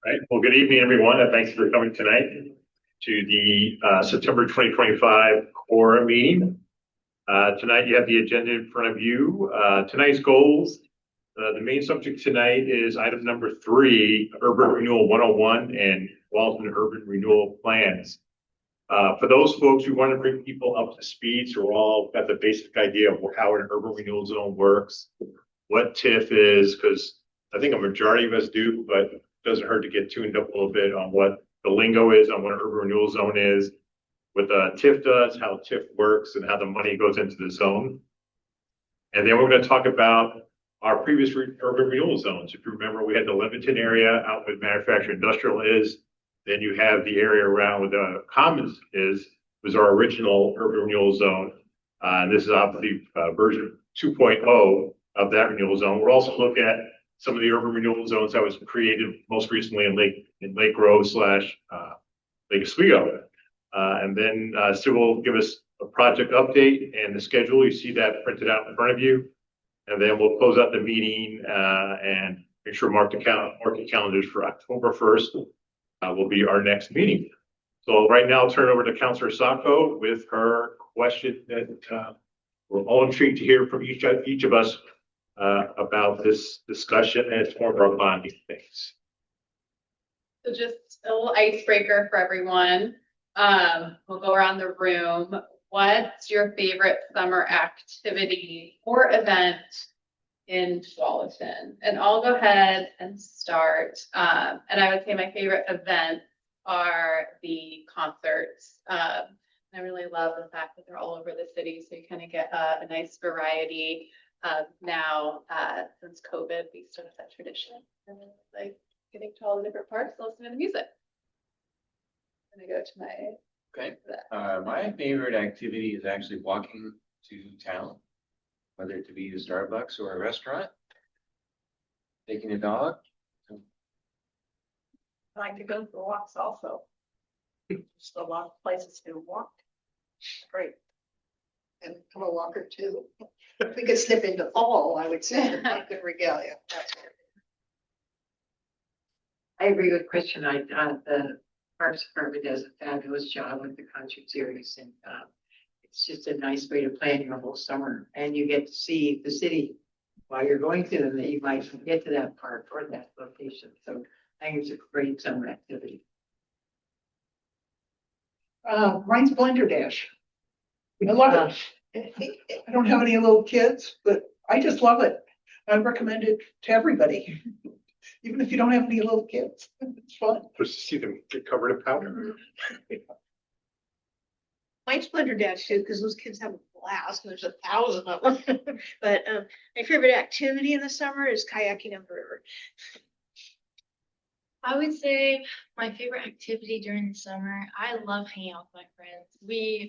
Right. Well, good evening, everyone, and thanks for coming tonight to the September 2025 Quorum meeting. Tonight, you have the agenda in front of you. Tonight's goals. The main subject tonight is item number 3, Urban Renewal 101 and Tualatin Urban Renewal Plans. For those folks who want to bring people up to speed, so we're all got the basic idea of how an urban renewal zone works, what TIF is, because I think a majority of us do, but it doesn't hurt to get tuned up a little bit on what the lingo is, on what an urban renewal zone is, what the TIF does, how TIF works, and how the money goes into the zone. And then we're going to talk about our previous urban renewal zones. If you remember, we had the Leventon area out with manufacturing industrial is. Then you have the area around where the Commons was our original urban renewal zone. And this is obviously version 2.0 of that renewal zone. We'll also look at some of the urban renewal zones that was created most recently in Lake Grove / Lake Oswego. And then Sue will give us a project update and the schedule. You see that printed out in front of you. And then we'll close out the meeting and make sure mark the calendars for October 1st. Will be our next meeting. So right now, I'll turn it over to Councilor Sacco with her question that we're all intrigued to hear from each of us about this discussion and it's more of our bonding things. So just a little icebreaker for everyone. We'll go around the room. What's your favorite summer activity or event in Tualatin? And I'll go ahead and start. And I would say my favorite events are the concerts. I really love the fact that they're all over the city, so you kind of get a nice variety. Now, since COVID, we still have that tradition. And like getting to all the different parks and listening to music. I'm gonna go to my. Okay. My favorite activity is actually walking to town, whether it be a Starbucks or a restaurant, taking a dog. I like to go for walks also. Just a lot of places to walk. Great. And I'm a walker too. If we could slip into fall, I would say I could regalia. That's what I agree with Christian. The Parks Department does a fabulous job with the concert series, and it's just a nice way to plan your whole summer. And you get to see the city while you're going to them, that you might get to that park or that location. So I think it's a great summer activity. Mine's Blender Dash. I love it. I don't have any little kids, but I just love it. I recommend it to everybody, even if you don't have any little kids. It's fun. Just to see them get covered in powder. Mine's Blender Dash too, because those kids have a blast, and there's 1,000 of them. But my favorite activity in the summer is kayaking up the river. I would say my favorite activity during the summer, I love hanging out with my friends.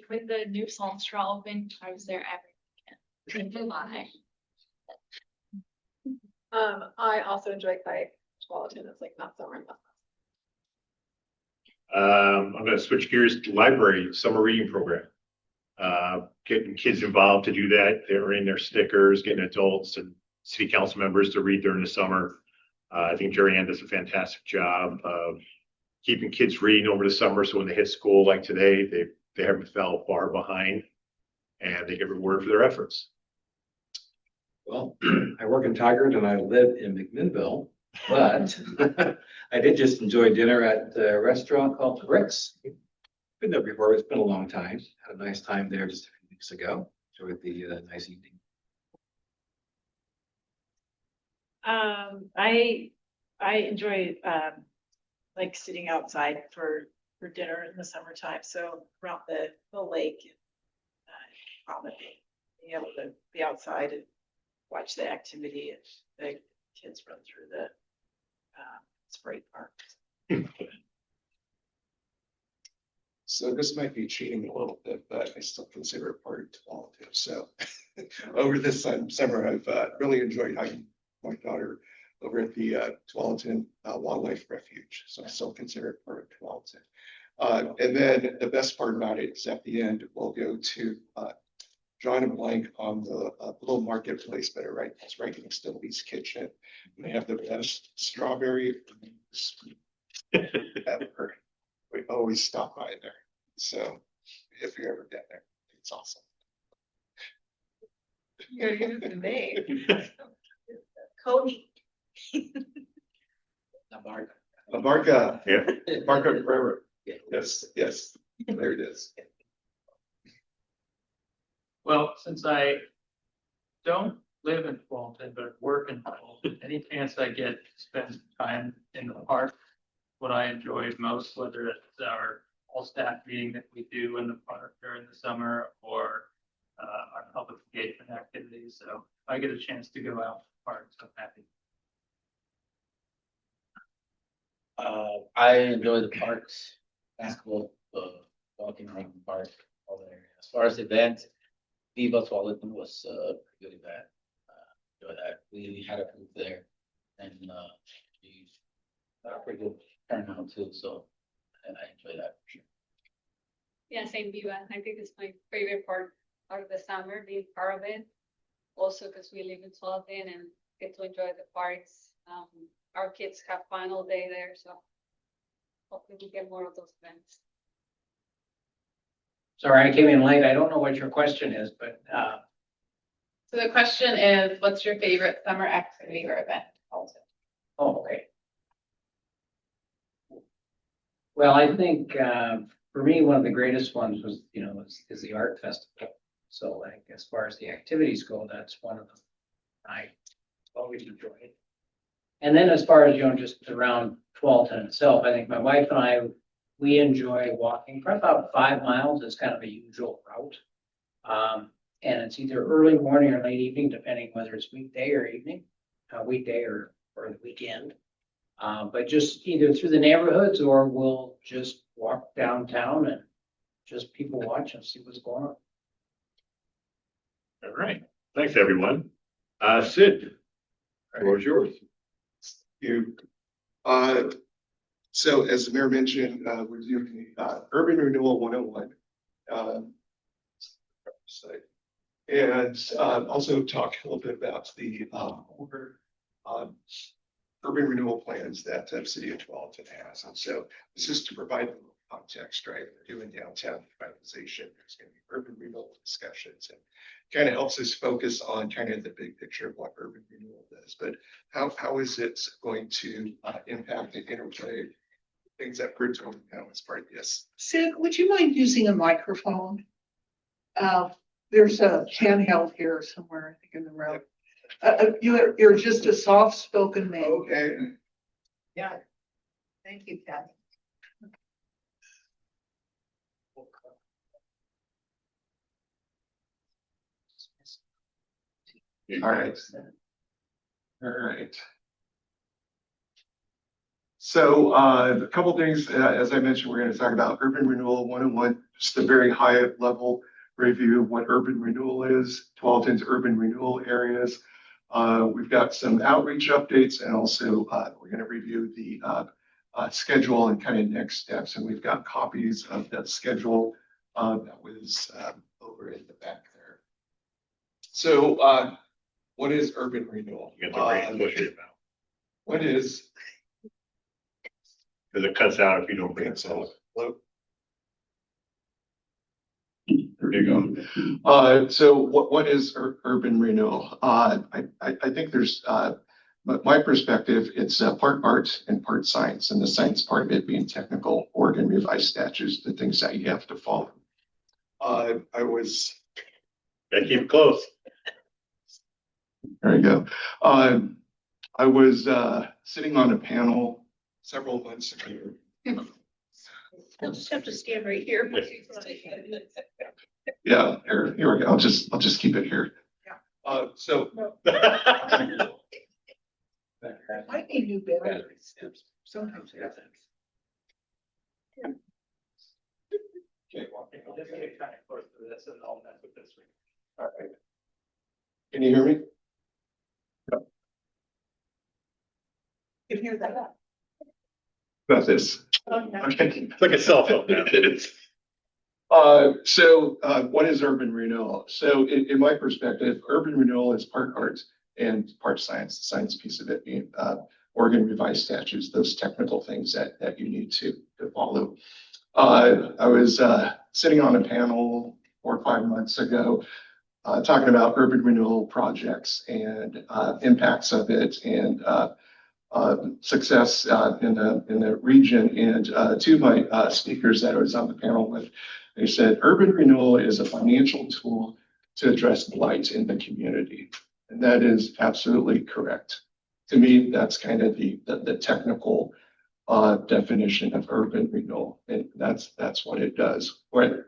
When the new Salt Straw opened, I was there every weekend. July. I also enjoy kayak Tualatin. It's like not summer enough. I'm going to switch gears to library summer reading program. Getting kids involved to do that. They're in their stickers, getting adults and city council members to read during the summer. I think Jerry Ann does a fantastic job of keeping kids reading over the summer. So when they hit school like today, they haven't fell far behind and they get rewarded for their efforts. Well, I work in Tigard and I live in McMinnville, but I did just enjoy dinner at a restaurant called Bricks. Been there before. It's been a long time. Had a nice time there just a few weeks ago. Enjoyed the nice evening. I enjoy like sitting outside for dinner in the summertime. So around the lake, and being able to be outside and watch the activity, and the kids run through the spray park. So this might be cheating a little bit, but I still consider it part of Tualatin. So over this summer, I've really enjoyed having my daughter over at the Tualatin Wildlife Refuge. So I still consider it part of Tualatin. And then the best part about it is at the end, we'll go to drawing a blank on the little marketplace, but it's right next to Lee's Kitchen. And they have the best strawberry ever. We always stop by there. So if you ever get there, it's awesome. You're gonna use the name. Cody. Abarca, Yeah. Abarca forever. Yes, yes, there it is. Well, since I don't live in Fulton, but work in Fulton, any chance I get to spend time in the park, what I enjoy most, whether it's our all staff meeting that we do in the park during the summer or our public engagement activities. So if I get a chance to go out to the park, so I'm happy. I enjoy the parks, basketball, walking around the park, all that area. As far as events, Viva Tualatin was a pretty good event. Enjoy that. We had a booth there and we got a pretty good turnout too, so and I enjoy that for sure. Yeah, same view. I think it's my favorite part of the summer, being part of it. Also, because we live in Tualatin and get to enjoy the parks. Our kids have fun all day there, so hopefully we get more of those events. Sorry, I came in late. I don't know what your question is, but So the question is, what's your favorite summer activity or event? Also, oh, okay. Well, I think for me, one of the greatest ones was, is the art festival. So like as far as the activities go, that's one of them I always enjoyed. And then as far as, just around Tualatin itself, I think my wife and I, we enjoy walking for about 5 miles. It's kind of a usual route. And it's either early morning or late evening, depending whether it's weekday or evening, weekday or the weekend. But just either through the neighborhoods or we'll just walk downtown and just people watch and see what's going on. All right. Thanks, everyone. Sid, the floor is yours. You. So as the mayor mentioned, we're doing Urban Renewal 101. Site. And also talk a little bit about the urban renewal plans that the city of Tualatin has. And so this is to provide a little context, right? We're doing downtown revitalization. There's going to be urban renewal discussions and kind of helps us focus on kind of the big picture of what urban renewal does. But how is it going to impact the interplay things that we're doing now as part of this? Sid, would you mind using a microphone? There's a handheld here somewhere, I think in the room. You're just a soft-spoken man. Okay. Yeah. Thank you, Kathy. All right. All right. So a couple things, as I mentioned, we're going to talk about Urban Renewal 101, just a very high level review of what urban renewal is, Tualatin's urban renewal areas. We've got some outreach updates and also we're going to review the schedule and kind of next steps. And we've got copies of that schedule that was over in the back there. So what is urban renewal? You got the right push it about. What is? Because it cuts out if you don't bring it So, up. there you go. So what is urban renewal? I think there's my perspective, it's part art and part science, and the science part of it being technical, Oregon revised statutes, the things that you have to follow. I was. Gotta keep it close. There you go. I was sitting on a panel several months ago. You'll just have to stand right here. Yeah, here we go. I'll just keep it here. Yeah. Might be new batteries. Sometimes it happens. Okay. I'll just get kind of close to this and I'll mess with this one. All right. Can you hear me? You can hear that. About this. Okay. It's like a cell phone now. So what is urban renewal? So in my perspective, urban renewal is part art and part science, the science piece of it being Oregon revised statutes, those technical things that you need to follow. I was sitting on a panel 4 or 5 months ago talking about urban renewal projects and impacts of it and success in the region. And two of my speakers that I was on the panel with, they said urban renewal is a financial tool to address blight in the community. And that is absolutely correct. To me, that's kind of the technical definition of urban renewal. And that's what it does. What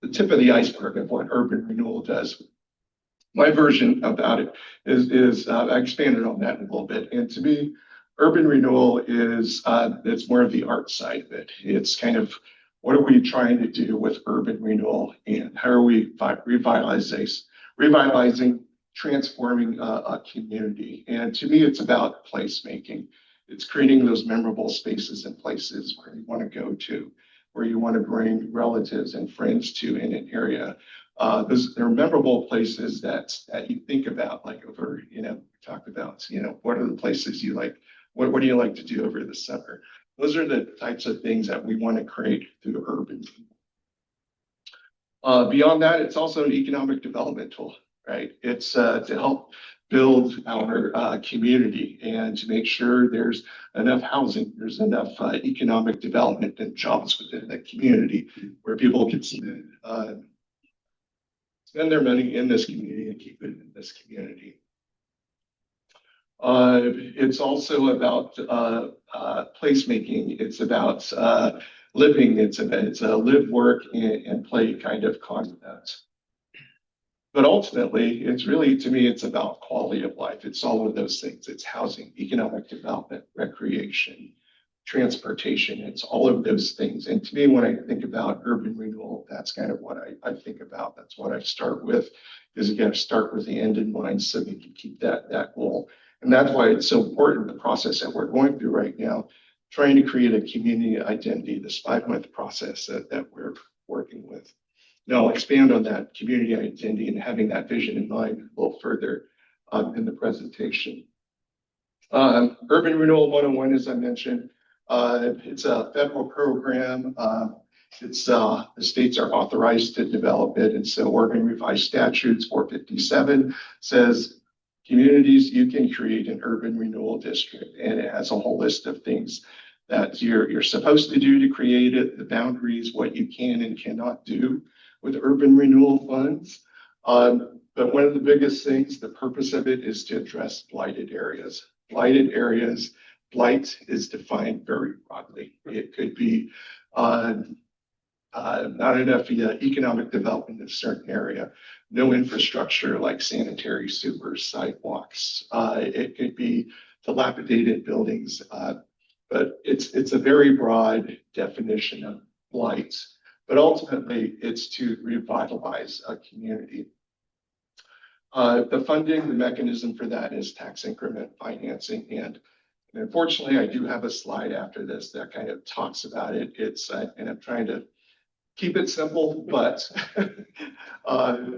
the tip of the iceberg of what urban renewal does. My version about it is I expanded on that a little bit. And to me, urban renewal is it's more of the art side of it. It's kind of what are we trying to do with urban renewal and how are we revitalizing, transforming a community. And to me, it's about placemaking. It's creating those memorable spaces and places where you want to go to, where you want to bring relatives and friends to in an area. There are memorable places that you think about, like over, we talked about, what are the places you like? What do you like to do over the summer? Those are the types of things that we want to create through urban. Beyond that, it's also an economic development tool, right? It's to help build our community and to make sure there's enough housing, there's enough economic development and jobs within the community where people can spend their money in this community and keep it in this community. It's also about placemaking. It's about living. It's a live, work, and play kind of concept. But ultimately, it's really, to me, it's about quality of life. It's all of those things. It's housing, economic development, recreation, transportation. It's all of those things. And to me, when I think about urban renewal, that's kind of what I think about. That's what I start with, is you got to start with the end in mind so you can keep that goal. And that's why it's so important, the process that we're going through right now, trying to create a community identity, this 5-month process that we're working with. Now, I'll expand on that community identity and having that vision in mind a little further in the presentation. Urban Renewal 101, as I mentioned, it's a federal program. The states are authorized to develop it. And so Oregon Revised Statutes 457 says, communities, you can create an urban renewal district, and it has a whole list of things that you're supposed to do to create it, the boundaries, what you can and cannot do with urban renewal funds. But one of the biggest things, the purpose of it is to address blighted areas. Blighted areas, blight is defined very broadly. It could be not enough economic development in a certain area, no infrastructure like sanitary sewers, sidewalks. It could be dilapidated buildings, but it's a very broad definition of blight. But ultimately, it's to revitalize a community. The funding, the mechanism for that is tax increment financing. And unfortunately, I do have a slide after this that kind of talks about it. And I'm trying to keep it simple, but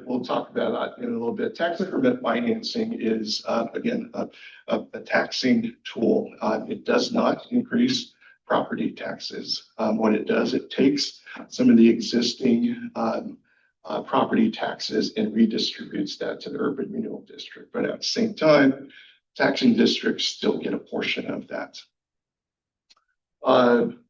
we'll talk about that in a little bit. Tax increment financing is, again, a taxing tool. It does not increase property taxes. What it does, it takes some of the existing property taxes and redistributes that to the urban renewal district. But at the same time, taxing districts still get a portion of that.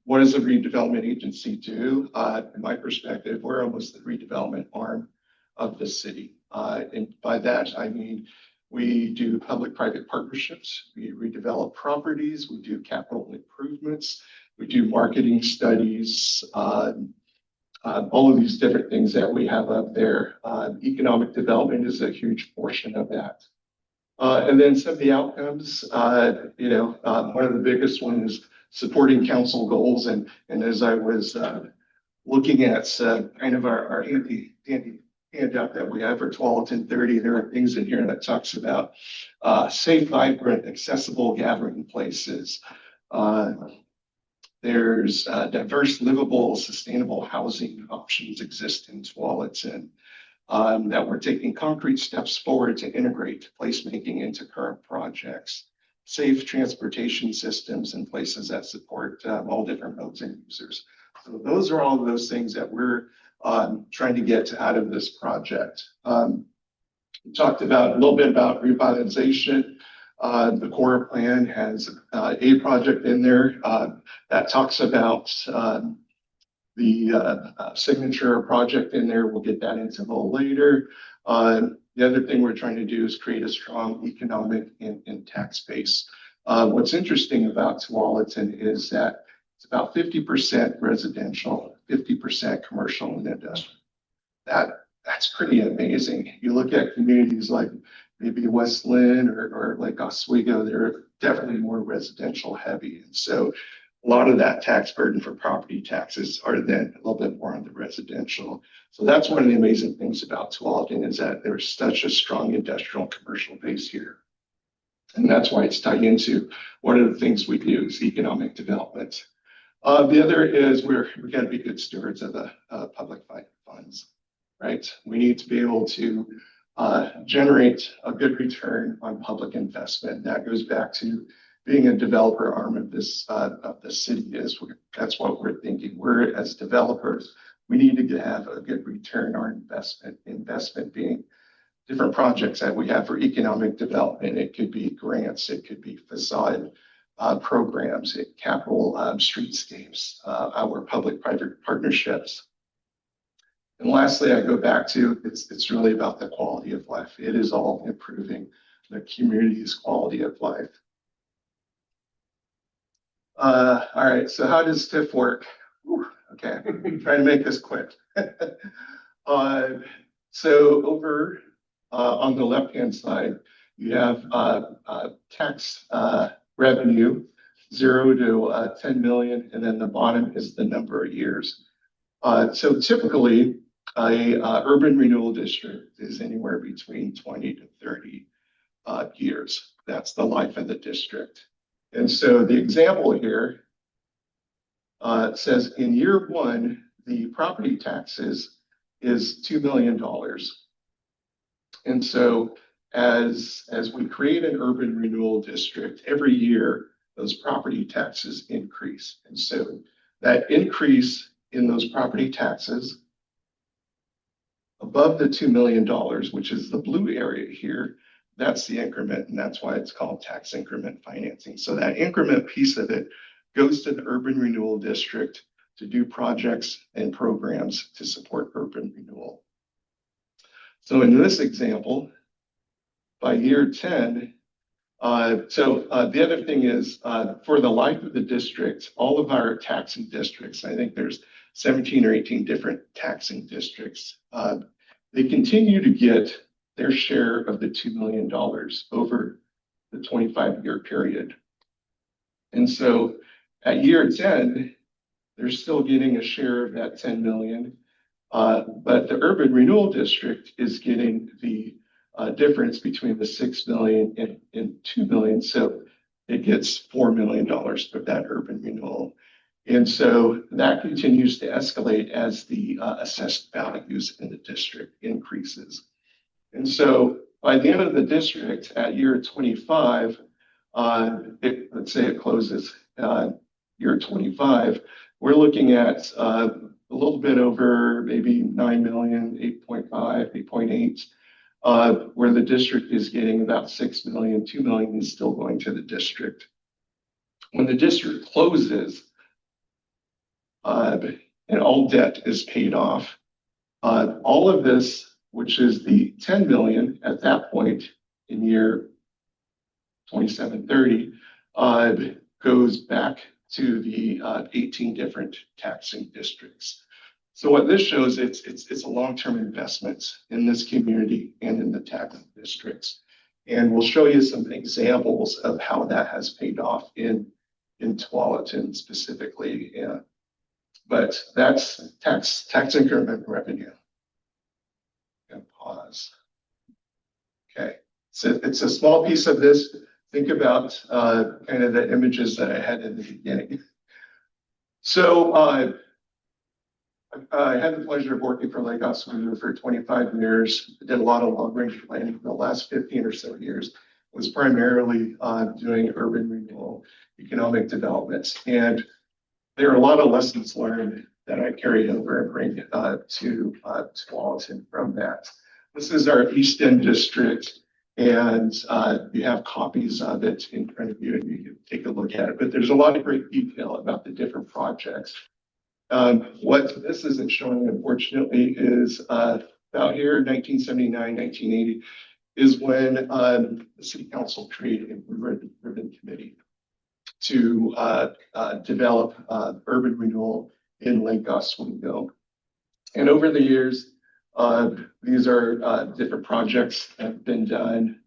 What does a redevelopment agency do? In my perspective, we're almost the redevelopment arm of the city. And by that, I mean, we do public-private partnerships, we redevelop properties, we do capital improvements, we do marketing studies, all of these different things that we have up there. Economic development is a huge portion of that. And then some of the outcomes, one of the biggest ones is supporting council goals. And as I was looking at kind of our handout that we have for Tualatin 30, there are things in here that talks about safe, vibrant, accessible gathering places. There's diverse, livable, sustainable housing options exist in Tualatin. That we're taking concrete steps forward to integrate placemaking into current projects. safe transportation systems in places that support all different modes and users. So those are all of those things that we're trying to get out of this project. We talked about a little bit about revitalization. The core plan has a project in there that talks about the signature project in there. We'll get that into a little later. The other thing we're trying to do is create a strong economic and tax base. What's interesting about Tualatin is that it's about 50% residential, 50% commercial and industrial. That's pretty amazing. You look at communities like maybe West Lynn or like Oswego, they're definitely more residential heavy. And so a lot of that tax burden for property taxes are then a little bit more on the residential. So that's one of the amazing things about Tualatin is that there's such a strong industrial and commercial base here. And that's why it's tied into one of the things we do is economic development. The other is we got to be good stewards of the public funds, right? We need to be able to generate a good return on public investment. That goes back to being a developer arm of this of the city. That's what we're thinking. We're as developers, we need to have a good return on investment. Investment being different projects that we have for economic development. It could be grants, it could be facade programs, capital streetscapes, our public-private partnerships. And lastly, I go back to it's really about the quality of life. It is all improving the community's quality of life. All right, so how does TIF work? Whew, okay, trying to make this quick. So over on the left-hand side, you have tax revenue, 0 to 10 million, and then the bottom is the number of years. So typically, a urban renewal district is anywhere between 20 to 30 years. That's the life of the district. And so the example here says in year one, the property taxes is $2 million. And so as we create an urban renewal district, every year those property taxes increase. And so that increase in those property taxes above the $2 million, which is the blue area here, that's the increment, and that's why it's called tax increment financing. So that increment piece of it goes to the urban renewal district to do projects and programs to support urban renewal. So in this example, by year 10, the other thing is for the life of the district, all of our taxing districts, I think there's 17 or 18 different taxing districts, they continue to get their share of the $2 million over the 25-year period. And so at year 10, they're still getting a share of that 10 million, but the urban renewal district is getting the difference between the 6 million and 2 million. So it gets $4 million for that urban renewal. And so that continues to escalate as the assessed values in the district increases. And so by the end of the district at year 25, let's say it closes year 25, we're looking at a little bit over maybe 9 million, 8.5, 8.8, where the district is getting about 6 million, 2 million is still going to the district. When the district closes, and all debt is paid off, all of this, which is the 10 million at that point in year 2730, goes back to the 18 different taxing districts. So what this shows, it's a long-term investment in this community and in the tax districts. And we'll show you some examples of how that has paid off in Tualatin specifically. But that's tax increment revenue. And pause. Okay, so it's a small piece of this. Think about kind of the images that I had in the beginning. So I had the pleasure of working for Lake Oswego for 25 years. I did a lot of long-range planning for the last 15 or so years. was primarily doing urban renewal, economic development. And there are a lot of lessons learned that I carry over and bring to Tualatin from that. This is our East End district, and you have copies of it in front of you, and you can take a look at it. But there's a lot of great detail about the different projects. What this isn't showing, unfortunately, is about here, 1979, 1980, is when the city council created a ribbon committee to develop urban renewal in Lake Oswego. And over the years, these are different projects that have been done.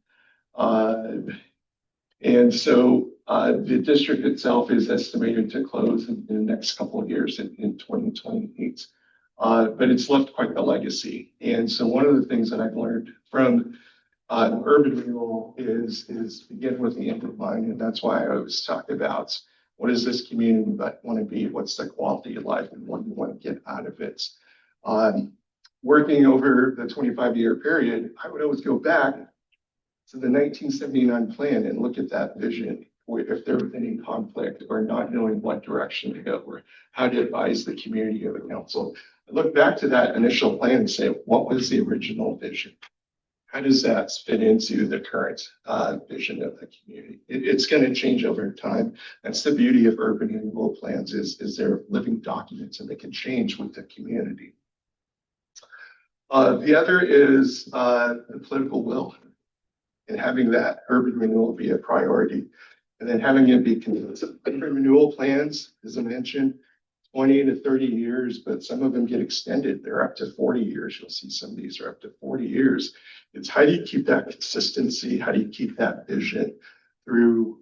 And so the district itself is estimated to close in the next couple of years in 2028. But it's left quite the legacy. And so one of the things that I've learned from urban renewal is begin with the end in mind. And that's why I always talk about what does this community want to be? What's the quality of life and what do you want to get out of it? Working over the 25-year period, I would always go back to the 1979 plan and look at that vision, if there was any conflict or not knowing what direction to go or how to advise the community or the council. I look back to that initial plan and say, what was the original vision? How does that fit into the current vision of the community? It's going to change over time. That's the beauty of urban renewal plans is they're living documents and they can change with the community. The other is the political will and having that urban renewal be a priority and then having it be consistent. Urban renewal plans, as I mentioned, 20 to 30 years, but some of them get extended. They're up to 40 years. You'll see some of these are up to 40 years. It's how do you keep that consistency? How do you keep that vision through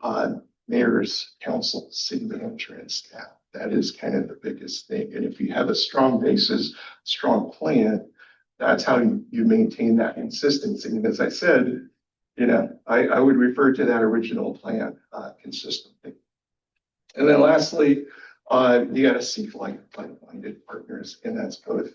mayors, council, city manager, and staff? That is kind of the biggest thing. And if you have a strong basis, strong plan, that's how you maintain that consistency. And as I said, I would refer to that original plan consistently. And then lastly, you got to seek like-minded partners, and that's both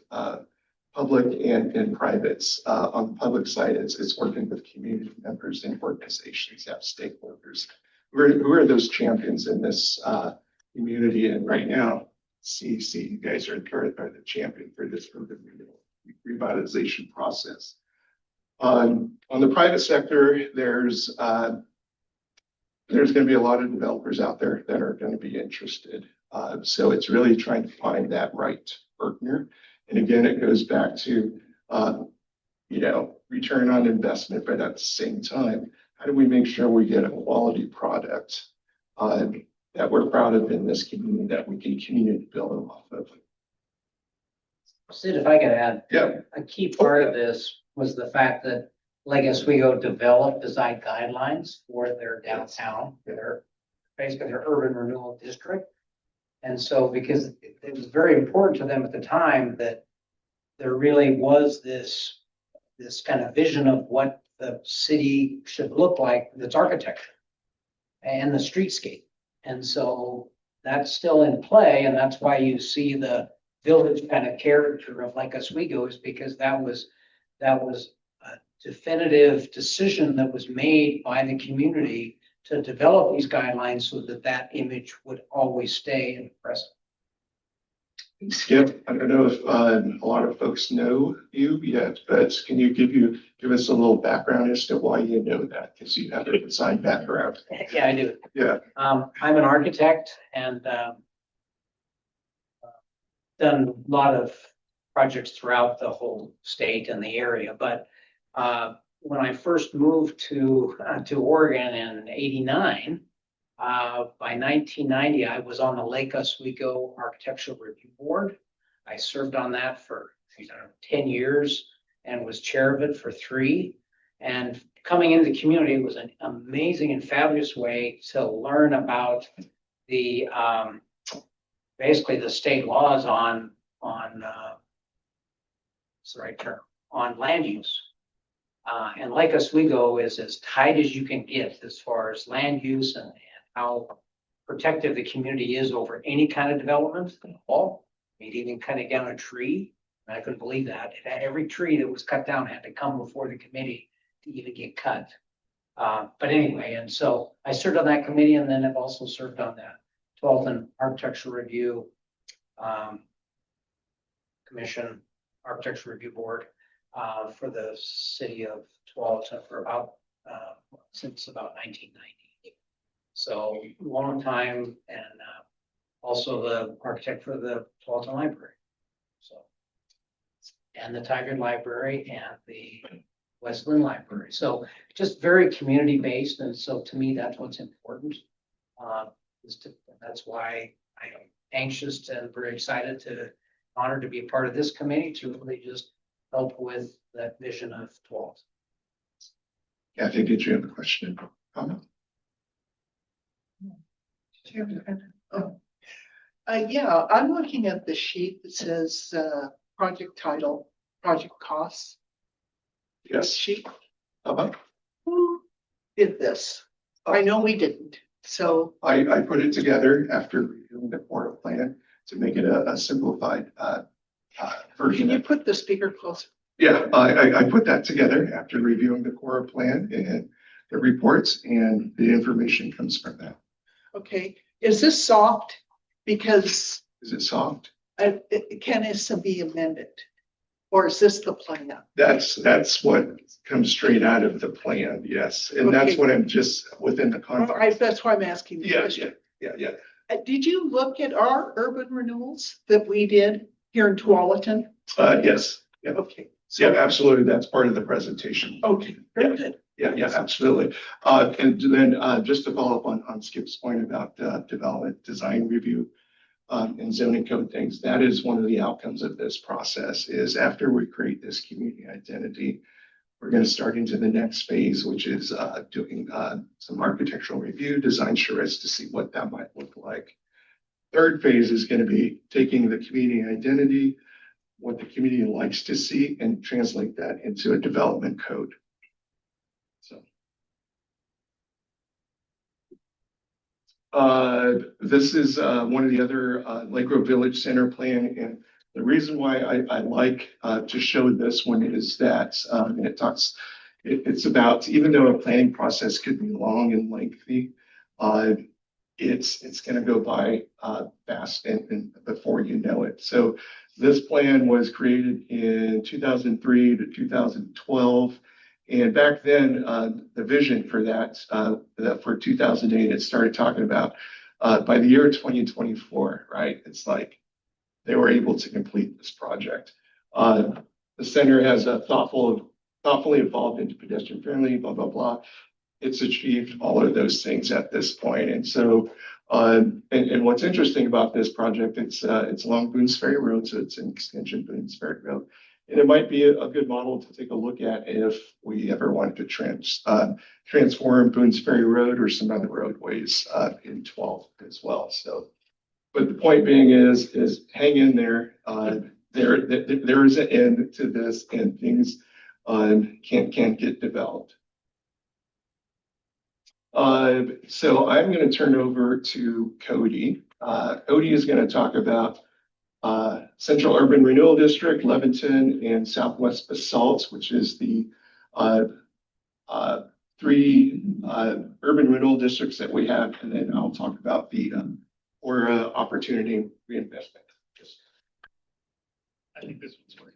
public and privates. On the public side, it's working with community members and organizations, have stakeholders. Who are those champions in this community? And right now, CEC, you guys are the champion for this urban renewal revitalization process. On the private sector, there's going to be a lot of developers out there that are going to be interested. So it's really trying to find that right partner. And again, it goes back to, return on investment, but at the same time, how do we make sure we get a quality product that we're proud of in this community that we can continue to build off of? Sid, if I could add, Yeah. a key part of this was the fact that Lake Oswego developed design guidelines for their downtown, basically their urban renewal district. And so, because it was very important to them at the time that there really was this kind of vision of what the city should look like, its architecture and the streetscape. And so that's still in play, and that's why you see the village kind of character of Lake Oswego, is because that was a definitive decision that was made by the community to develop these guidelines so that image would always stay in the present. Skip, I don't know if a lot of folks know you yet, but can you give us a little background as to why you know that? Because you have a design background. Yeah, I do. Yeah. I'm an architect and done a lot of projects throughout the whole state and the area. But when I first moved to Oregon in '89, by 1990, I was on the Lake Oswego Architectural Review Board. I served on that for 10 years and was chair of it for 3. And coming into the community was an amazing and fabulous way to learn about the basically the state laws on what's the right term, on land use. And Lake Oswego is as tight as you can get as far as land use and how protective the community is over any kind of development at all. Maybe even cutting down a tree. And I couldn't believe that. Every tree that was cut down had to come before the committee to even get cut. But anyway, and so I served on that committee, and then I've also served on that Tualatin Architecture Review Commission, Architecture Review Board, for the city of Tualatin for about, since about 1990. So long time, and also the architect for the Tualatin Library. So, and the Tigard Library and the Westland Library. So just very community based. And so to me, that's what's important. That's why I am anxious and very excited honored to be a part of this committee to really just help with that vision of Tualatin. Kathy, did you have a question? Comment? Oh. Yeah, I'm looking at the sheet that says, project title, project costs. Yes. Sheet, About, who did this? I know we didn't, so, I put it together after reviewing the quarter plan to make it a simplified version. can you put the speaker closer? Yeah, I put that together after reviewing the core plan and the reports, and the information comes from that. Okay, is this soft? Because Is it soft? can this be amended? Or is this the plan? That's what comes straight out of the plan, yes. And that's Okay. what I'm just within the context. That's why I'm asking. the Yeah, question. yeah. Did you look at our urban renewals that we did here in Tualatin? Yes, yeah. Okay. Yeah, absolutely. That's part of the presentation. Okay, very good. Yeah, absolutely. And then just to follow up on Skip's point about development, design review, and zoning code things, that is one of the outcomes of this process is after we create this community identity, we're going to start into the next phase, which is doing some architectural review, design charrettes to see what that might look like. Third phase is going to be taking the community identity, what the community likes to see, and translate that into a development code. So. This is one of the other Lake Grove Village Center plan, and the reason why I like to show this one is that it's about, even though a planning process could be long and lengthy, it's going to go by fast and before you know it. So this plan was created in 2003 to 2012. And back then, the vision for that for 2008, it started talking about by the year 2024, right? It's like they were able to complete this project. The center has a thoughtfully evolved into pedestrian friendly, blah, blah, blah. It's achieved all of those things at this point. And so, and what's interesting about this project, it's along Boone's Ferry Road, so it's an extension of Boone's Ferry Road. And it might be a good model to take a look at if we ever wanted to transform Boone's Ferry Road or some other roadways in 12 as well. So, but the point being is hang in there. There is an end to this, and things can't get developed. So I'm going to turn over to Cody. Cody is going to talk about Central Urban Renewal District, Leventon, and Southwest Basalt, which is the three urban renewal districts that we have. And then I'll talk about the opportunity reinvestment. I think this one's working.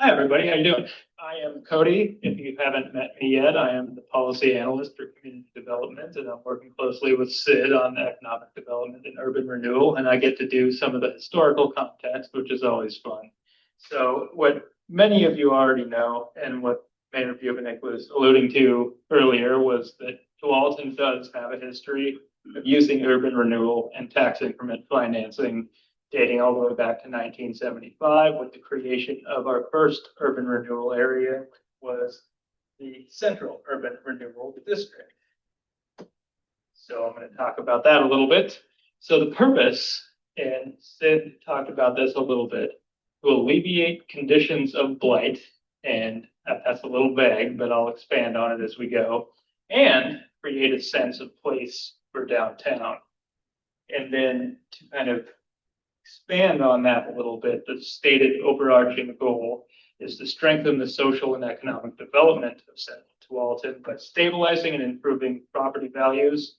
Hi, everybody. How you doing? I am Cody. If you haven't met me yet, I am the policy analyst for community development, and I'm working closely with Sid on economic development and urban renewal, and I get to do some of the historical context, which is always fun. So what many of you already know, and what Mayor Buchanan was alluding to earlier, was that Tualatin does have a history of using urban renewal and tax increment financing dating all the way back to 1975 with the creation of our first urban renewal area, which was the Central Urban Renewal District. So I'm going to talk about that a little bit. So the purpose, and Sid talked about this a little bit, to alleviate conditions of blight, and that's a little vague, but I'll expand on it as we go, and create a sense of place for downtown. And then to kind of expand on that a little bit, the stated overarching goal is to strengthen the social and economic development of Central Tualatin by stabilizing and improving property values,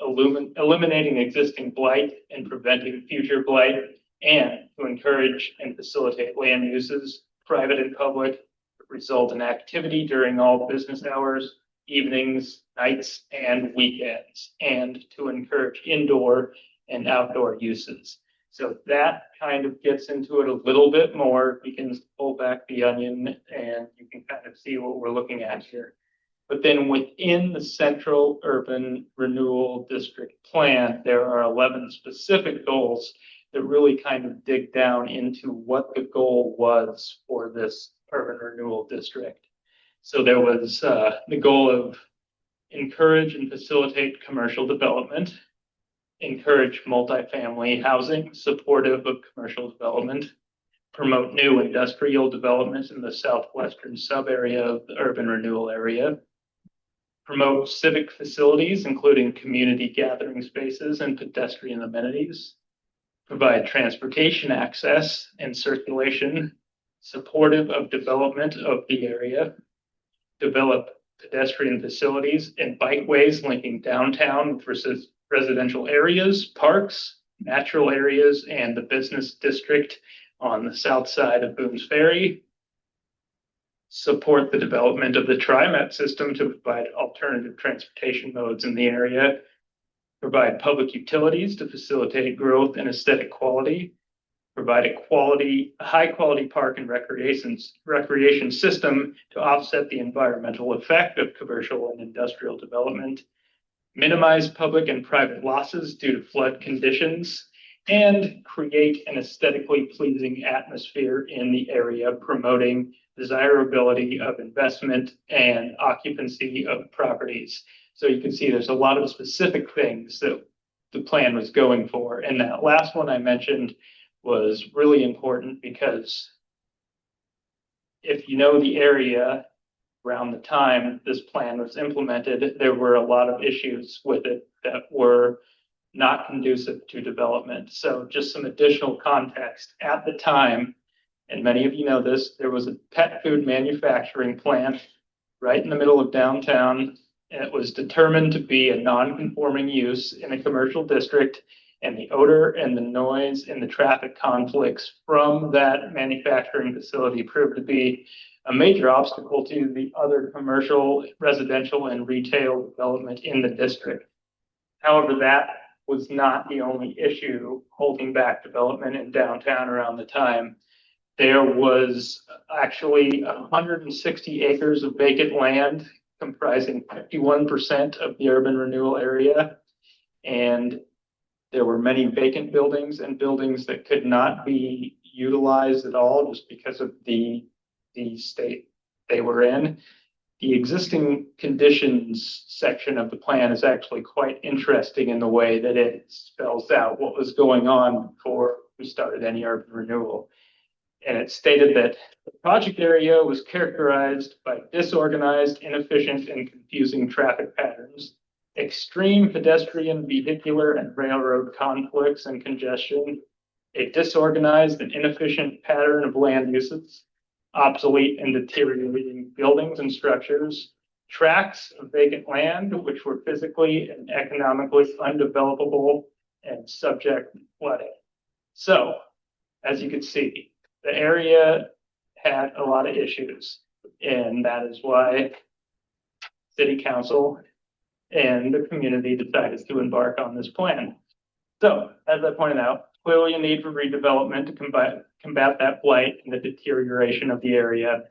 eliminating existing blight and preventing future blight, and to encourage and facilitate land uses, private and public, result in activity during all business hours, evenings, nights, and weekends, and to encourage indoor and outdoor uses. So that kind of gets into it a little bit more, begins to pull back the onion, and you can kind of see what we're looking at here. But then within the Central Urban Renewal District Plan, there are 11 specific goals that really kind of dig down into what the goal was for this urban renewal district. So there was the goal of encourage and facilitate commercial development, encourage multifamily housing supportive of commercial development, promote new industrial development in the southwestern sub-area of the urban renewal area, promote civic facilities, including community gathering spaces and pedestrian amenities, provide transportation access and circulation supportive of development of the area, develop pedestrian facilities and bikeways linking downtown with residential areas, parks, natural areas, and the business district on the south side of Boone's Ferry. Support the development of the TriMet system to provide alternative transportation modes in the area. Provide public utilities to facilitate growth and aesthetic quality. Provide a high-quality park and recreation system to offset the environmental effect of commercial and industrial development. Minimize public and private losses due to flood conditions, and create an aesthetically pleasing atmosphere in the area, promoting desirability of investment and occupancy of properties. So you can see there's a lot of specific things that the plan was going for. And that last one I mentioned was really important because if you know the area around the time this plan was implemented, there were a lot of issues with it that were not conducive to development. So just some additional context. At the time, and many of you know this, there was a pet food manufacturing plant right in the middle of downtown. And it was determined to be a non-conforming use in a commercial district, and the odor and the noise and the traffic conflicts from that manufacturing facility proved to be a major obstacle to the other commercial, residential, and retail development in the district. However, that was not the only issue holding back development in downtown around the time. There was actually 160 acres of vacant land comprising 51% of the urban renewal area. And there were many vacant buildings and buildings that could not be utilized at all just because of the state they were in. The existing conditions section of the plan is actually quite interesting in the way that it spells out what was going on before we started any urban renewal. And it stated that the project area was characterized by disorganized, inefficient, and confusing traffic patterns, extreme pedestrian, vehicular, and railroad conflicts and congestion, a disorganized and inefficient pattern of land uses, obsolete and deteriorating buildings and structures, tracts of vacant land which were physically and economically undevelopable and subject to flooding. So, as you can see, the area had a lot of issues, and that is why City Council and the community decided to embark on this plan. So, as I pointed out, clearly a need for redevelopment to combat that blight and the deterioration of the area.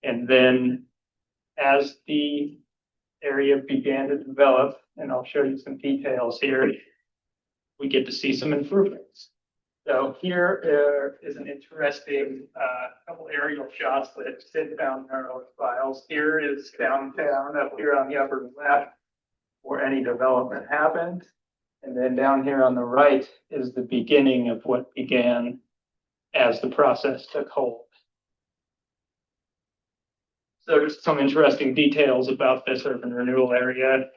And then as the area began to develop, and I'll show you some details here, we get to see some improvements. So here is an interesting couple aerial shots that sit down in our files. Here is downtown up here on the upper left where any development happened. And then down here on the right is the beginning of what began as the process took hold. So there's some interesting details about this urban renewal area.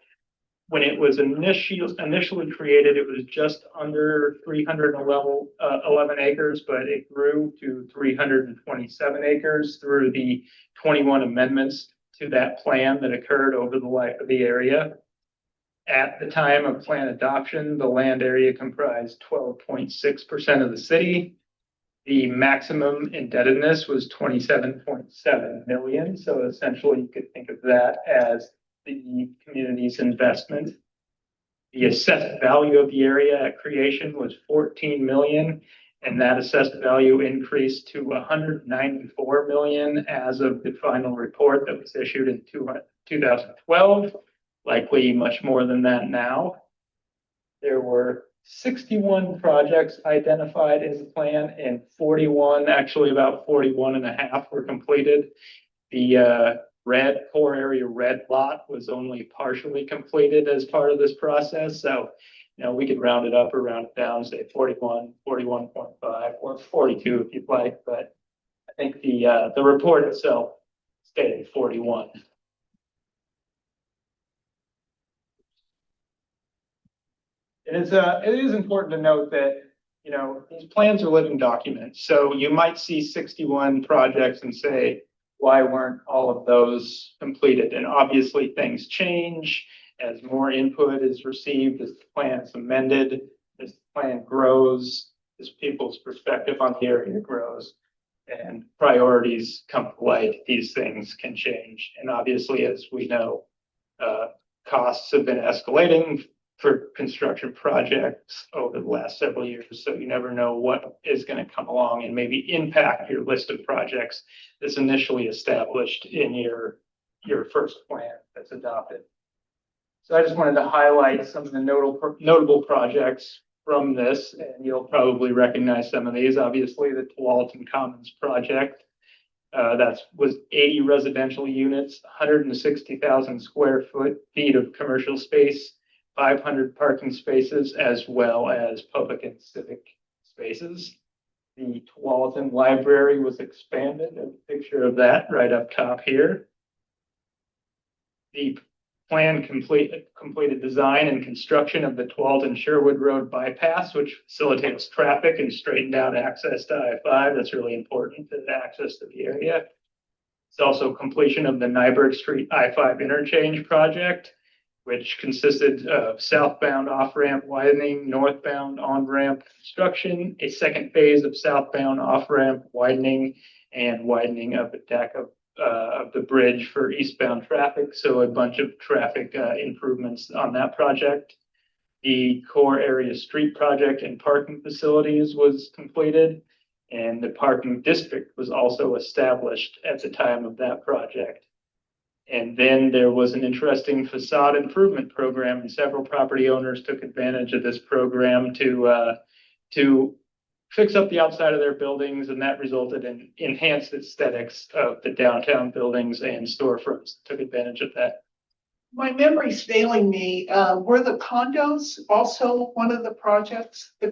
when it was initially created, it was just under 311 acres, but it grew to 327 acres through the 21 amendments to that plan that occurred over the life of the area. At the time of plan adoption, the land area comprised 12.6% of the city. The maximum indebtedness was 27.7 million. So essentially you could think of that as the community's investment. The assessed value of the area at creation was 14 million, and that assessed value increased to 194 million as of the final report that was issued in 2012, likely much more than that now. There were 61 projects identified in the plan, and 41, actually about 41 and a half were completed. The red core area red lot was only partially completed as part of this process. So, we could round it up or round it down, say 41, 41.5, or 42 if you'd like. But I think the report itself stated 41. It is important to note that, these plans are living documents. So you might see 61 projects and say, why weren't all of those completed? And obviously things change as more input is received, as the plan is amended, as the plan grows, as people's perspective on the area grows, and priorities come to light. These things can change. And obviously, as we know, costs have been escalating for construction projects over the last several years. So you never know what is going to come along and maybe impact your list of projects that's initially established in your first plan that's adopted. So I just wanted to highlight some of the notable projects from this, and you'll probably recognize some of these. Obviously, the Tualatin Commons project. That was 80 residential units, 160,000 square feet of commercial space, 500 parking spaces, as well as public and civic spaces. The Tualatin Library was expanded, a picture of that right up top here. The plan completed design and construction of the Tualatin Sherwood Road bypass, which facilitates traffic and straightened out access to I-5. That's really important to the access to the area. It's also completion of the Nyberg Street I-5 interchange project, which consisted of southbound off-ramp widening, northbound on-ramp construction, a second phase of southbound off-ramp widening, and widening of the deck of the bridge for eastbound traffic. So a bunch of traffic improvements on that project. The core area street project and parking facilities was completed, and the parking district was also established at the time of that project. And then there was an interesting facade improvement program, and several property owners took advantage of this program to fix up the outside of their buildings, and that resulted in enhanced aesthetics of the downtown buildings and storefronts. Took advantage of that. My memory's failing me. Were the condos also one of the projects? The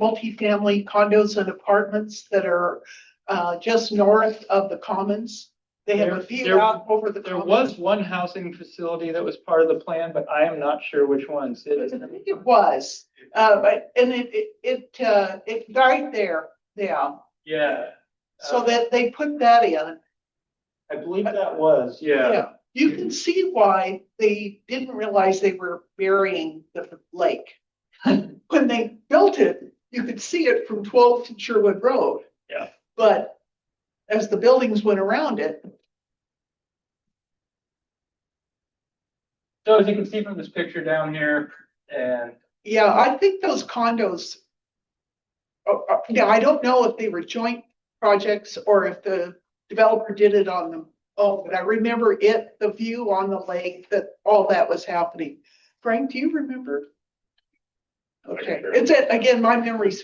multifamily condos and apartments that are just north of the Commons? They have a view out over the. There was one housing facility that was part of the plan, but I am not sure which ones it is. I think it was, but it died there. Yeah. Yeah. So that they put that in. I believe that was, yeah. Yeah. You can see why they didn't realize they were burying the lake. When they built it, you could see it from 12th to Sherwood Road. Yeah. But as the buildings went around it. So as you can see from this picture down here, and yeah, I think those condos. Yeah, I don't know if they were joint projects or if the developer did it on them. Oh, but I remember the view on the lake, that all that was happening. Frank, do you remember? Okay, again, my memory's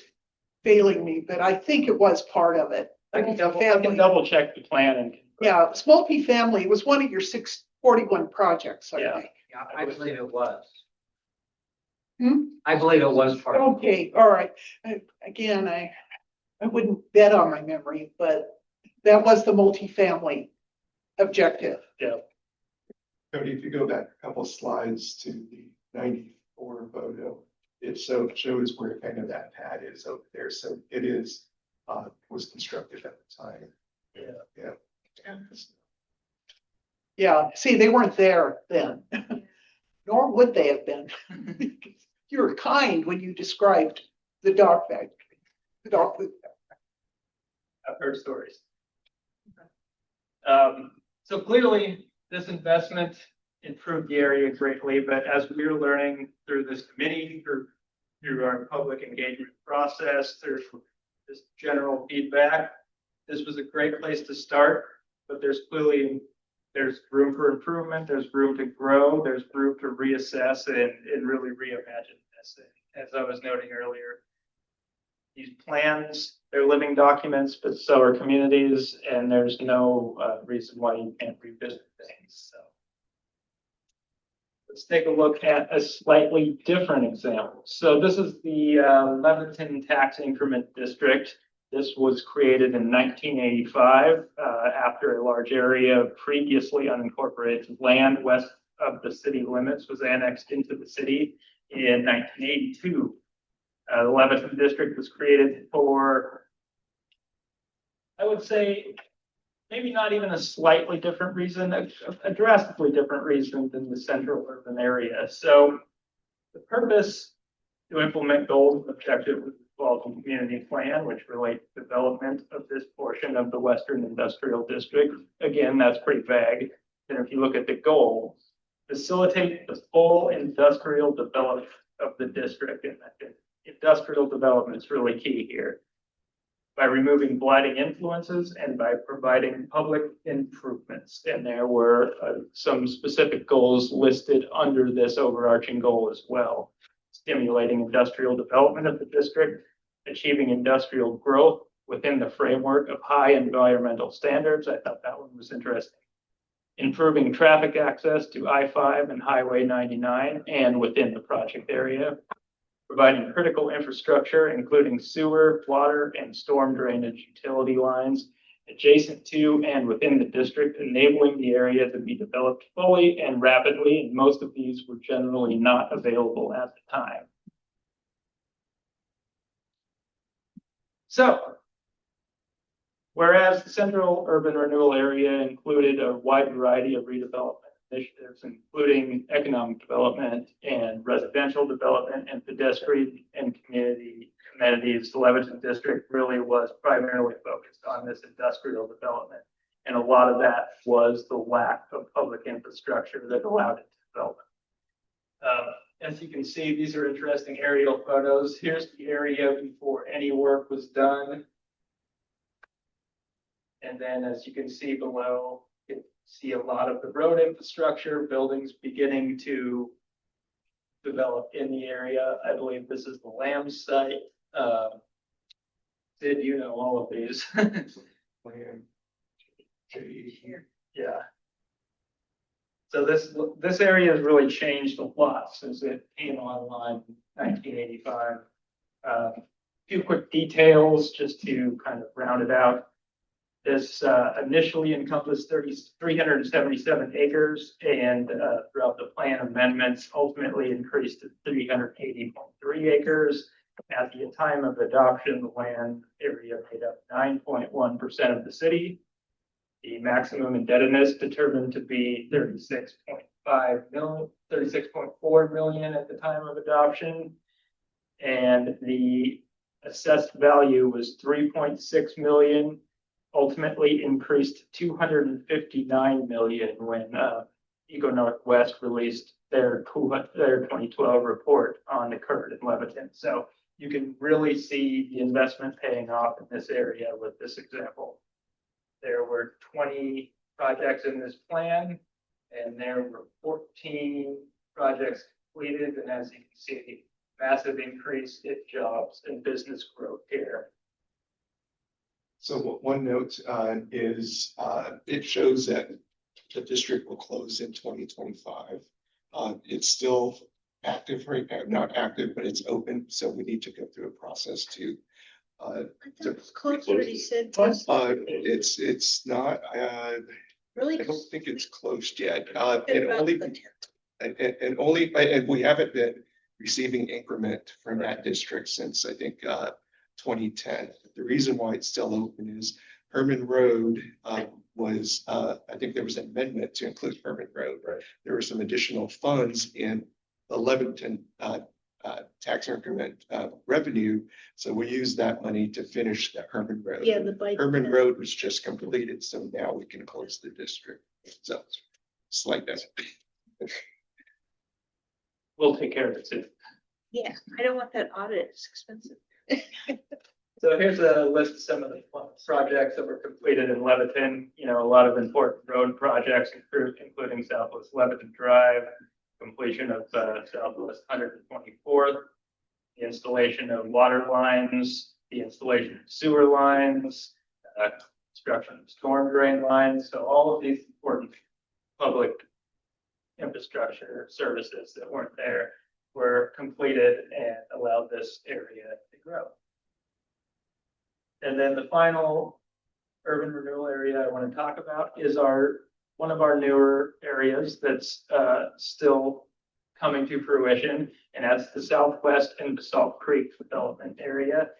failing me, but I think it was part of it. I can double check the plan and. Yeah, it's multifamily. It was one of your 641 projects, I think. Yeah, I believe it was. Hmm? I believe it was part of it. Okay, all right. Again, I wouldn't bet on my memory, but that was the multifamily objective. Yeah. Cody, if you go back a couple slides to the 94 photo, it shows where kind of that pad is over there. So it is, was constructed at the time. Yeah. Yeah, see, they weren't there then, nor would they have been. You were kind when you described the dog factory, the dog food factory. I've heard stories. So clearly, this investment improved the area greatly, but as we were learning through this committee, through our public engagement process, through this general feedback, this was a great place to start, but there's room for improvement, there's room to grow, there's room to reassess and really reimagine this. As I was noting earlier, these plans, they're living documents, but so are communities, and there's no reason why you can't revisit things. So let's take a look at a slightly different example. So this is the Leviton Tax Increment District. This was created in 1985 after a large area of previously unincorporated land west of the city limits was annexed into the city in 1982. The Leviton district was created for, I would say, maybe not even a slightly different reason, a drastically different reason than the central urban area. So the purpose to implement goals and objectives of the Tualatin Community Plan, which relate to development of this portion of the Western Industrial District. Again, that's pretty vague. And if you look at the goal, facilitate the full industrial development of the district. And industrial development is really key here. By removing blighting influences and by providing public improvements. And there were some specific goals listed under this overarching goal as well. Stimulating industrial development of the district, achieving industrial growth within the framework of high environmental standards. I thought that one was interesting. Improving traffic access to I-5 and Highway 99 and within the project area. Providing critical infrastructure, including sewer, water, and storm drainage utility lines adjacent to and within the district, enabling the area to be developed fully and rapidly, and most of these were generally not available at the time. So, whereas the Central Urban Renewal Area included a wide variety of redevelopment initiatives, including economic development and residential development and pedestrian and community amenities, the Leviton district really was primarily focused on this industrial development. And a lot of that was the lack of public infrastructure that allowed it to develop. As you can see, these are interesting aerial photos. Here's the area before any work was done. And then as you can see below, you can see a lot of the road infrastructure, buildings beginning to develop in the area. I believe this is the Lamb site. Sid, you know all of these. Yeah. So this area has really changed a lot since it came online in 1985. A few quick details just to kind of round it out. This initially encompassed 377 acres and throughout the plan amendments ultimately increased to 380.3 acres. At the time of adoption, the land area made up 9.1% of the city. The maximum indebtedness determined to be 36.4 million at the time of adoption. And the assessed value was 3.6 million. Ultimately increased to 259 million when Eco Northwest released their 2012 report on the current in Leviton. So you can really see the investment paying off in this area with this example. There were 20 projects in this plan, and there were 14 projects completed. And as you can see, massive increase in jobs and business growth here. So one note is it shows that the district will close in 2025. It's still active right now, not active, but it's open. So we need to go through a process to. Close already said. It's not. Really? I don't think it's closed yet. Been And about only, the 10th. and we haven't been receiving increment from that district since, I think, 2010. The reason why it's still open is Herman Road, was, I think there was an amendment to include Herman Road. Right. There were some additional funds in the Lebanon, tax increment, revenue. So we used that money to finish the Herman Road. Yeah, the bike. Herman Road was just completed, so now we can close the district. So it's like that. We'll take care of it too. Yeah, I don't want that audit. It's expensive. So here's a list of some of the projects that were completed in Lebanon. You know, a lot of important road projects, including Southwest Lebanon Drive, completion of Southwest 124th, the installation of water lines, the installation of sewer lines, construction of storm drain lines. So all of these important public infrastructure services that weren't there were completed and allowed this area to grow. And then the final urban renewal area I want to talk about is one of our newer areas that's still coming to fruition, and that's the Southwest and Basalt Creek development area.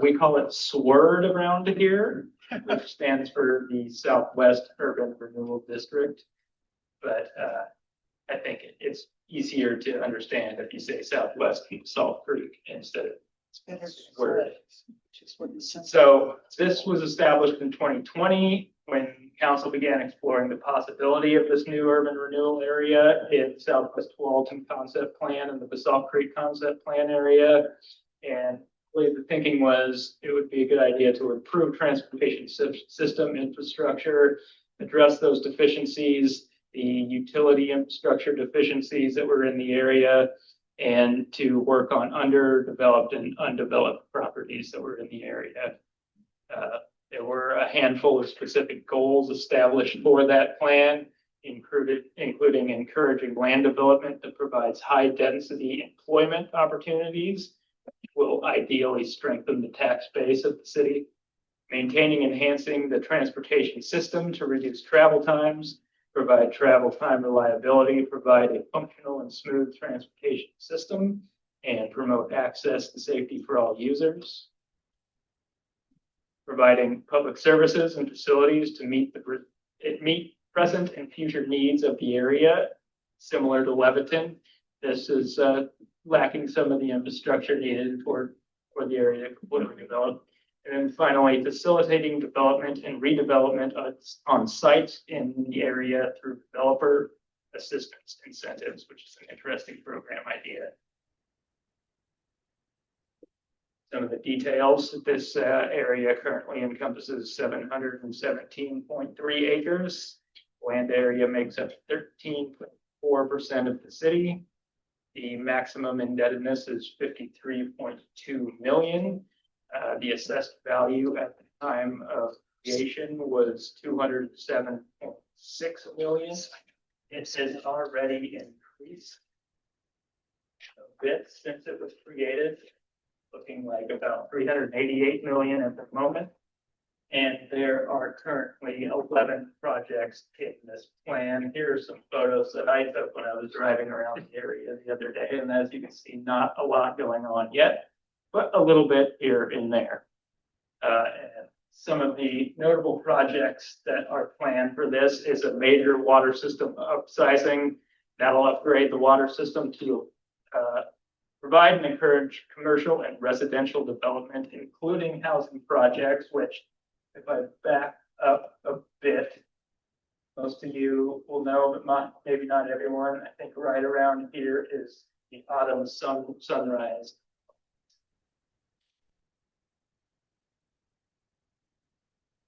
We call it SWIRD around here, which stands for the Southwest Urban Renewal District. But I think it's easier to understand if you say Southwest and Basalt Creek instead of SWIRD. So this was established in 2020 when council began exploring the possibility of this new urban renewal area in Southwest Tualatin concept plan and the Basalt Creek concept plan area. And really the thinking was it would be a good idea to improve transportation system infrastructure, address those deficiencies, the utility infrastructure deficiencies that were in the area, and to work on underdeveloped and undeveloped properties that were in the area. There were a handful of specific goals established for that plan, including encouraging land development that provides high density employment opportunities, which will ideally strengthen the tax base of the city, maintaining and enhancing the transportation system to reduce travel times, provide travel time reliability, provide a functional and smooth transportation system, and promote access and safety for all users. Providing public services and facilities to meet present and future needs of the area, similar to Leviton. This is lacking some of the infrastructure needed for the area to completely develop. And then finally, facilitating development and redevelopment on sites in the area through developer assistance incentives, which is an interesting program idea. Some of the details, this area currently encompasses 717.3 acres. Land area makes up 13.4% of the city. The maximum indebtedness is 53.2 million. The assessed value at the time of creation was 207.6 million. It has already increased a bit since it was created, looking like about 388 million at the moment. And there are currently 11 projects in this plan. Here are some photos that I took when I was driving around the area the other day. And as you can see, not a lot going on yet, but a little bit here and there. And some of the notable projects that are planned for this is a major water system upsizing. That'll upgrade the water system to provide and encourage commercial and residential development, including housing projects, which if I back up a bit, most of you will know, but maybe not everyone. I think right around here is the autumn sunrise.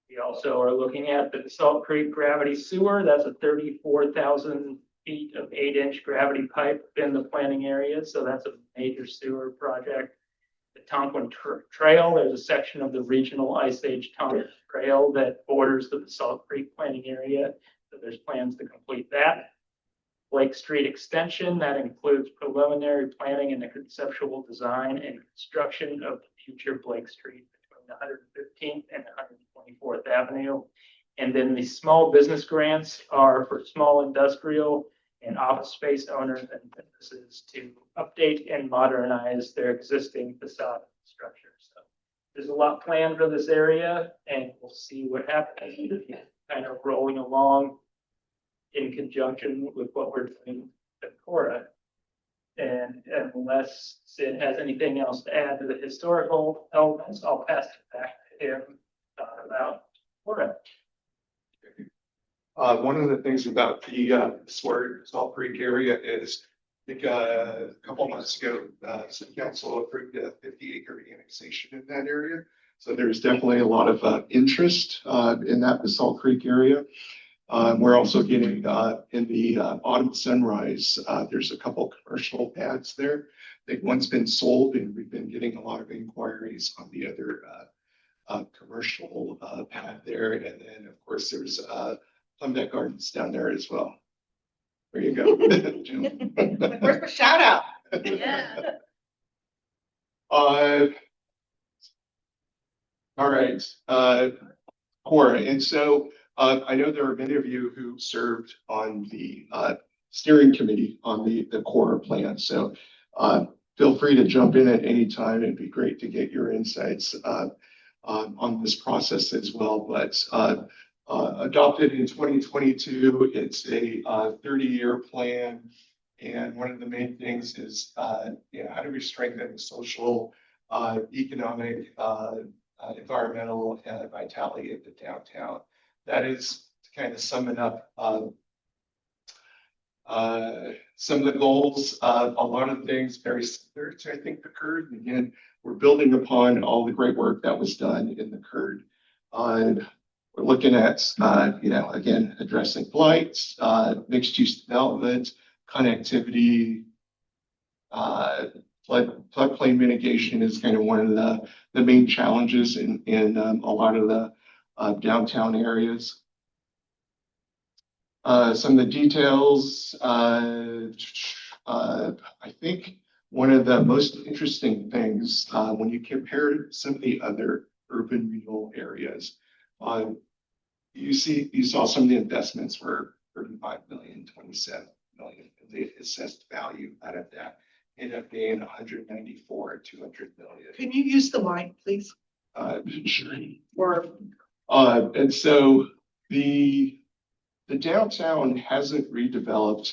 We also are looking at the Salt Creek Gravity Sewer. That's a 34,000 feet of 8-inch gravity pipe in the planning area. So that's a major sewer project. The Tonquin Trail, there's a section of the regional Ice Age Tonquin Trail that borders the Salt Creek planning area. So there's plans to complete that. Blake Street Extension, that includes preliminary planning and the conceptual design and construction of the future Blake Street between 115th and 124th Avenue. And then the small business grants are for small industrial and office space owners and businesses to update and modernize their existing facade structure. So there's a lot planned for this area, and we'll see what happens. Kind of rolling along in conjunction with what we're doing at Cora. And unless Sid has anything else to add to the historical elements, I'll pass it back to him about Cora. One of the things about the Salt Creek area is, I think a couple months ago, city council approved a 50-acre annexation in that area. So there's definitely a lot of interest in that Salt Creek area. We're also getting in the Autumn Sunrise, there's a couple commercial pads there. I think one's been sold, and we've been getting a lot of inquiries on the other commercial pad there. And then, of course, there's Plum Deck Gardens down there as well. There you go. Where's the shout out? Yeah. All right, Cora. And so I know there are many of you who served on the steering committee on the Cora plan. So feel free to jump in at any time. It'd be great to get your insights on this process as well. But adopted in 2022, it's a 30-year plan. And one of the main things is, how do we strengthen the social, economic, environmental vitality of the downtown? That is to kind of sum it up. Some of the goals, a lot of things very similar to, I think, the CURD. Again, we're building upon all the great work that was done in the CURD. We're looking at, again, addressing blights, mixed use development, connectivity, floodplain mitigation is kind of one of the main challenges in a lot of the downtown areas. Some of the details, I think one of the most interesting things when you compare some of the other urban renewal areas, you saw some of the investments were 35 million, 27 million. The assessed value out of that ended up being 194, 200 million. Can you use the mic, please? Sure. Or And so the downtown hasn't redeveloped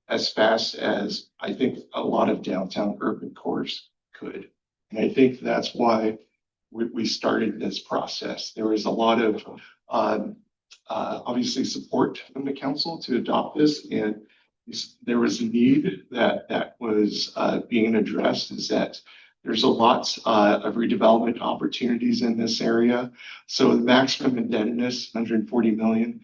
as fast as I think a lot of downtown urban cores could. And I think that's why we started this process. There was a lot of obviously support from the council to adopt this, and there was a need that was being addressed, is that there's a lot of redevelopment opportunities in this area. So the maximum indebtedness, 140 million.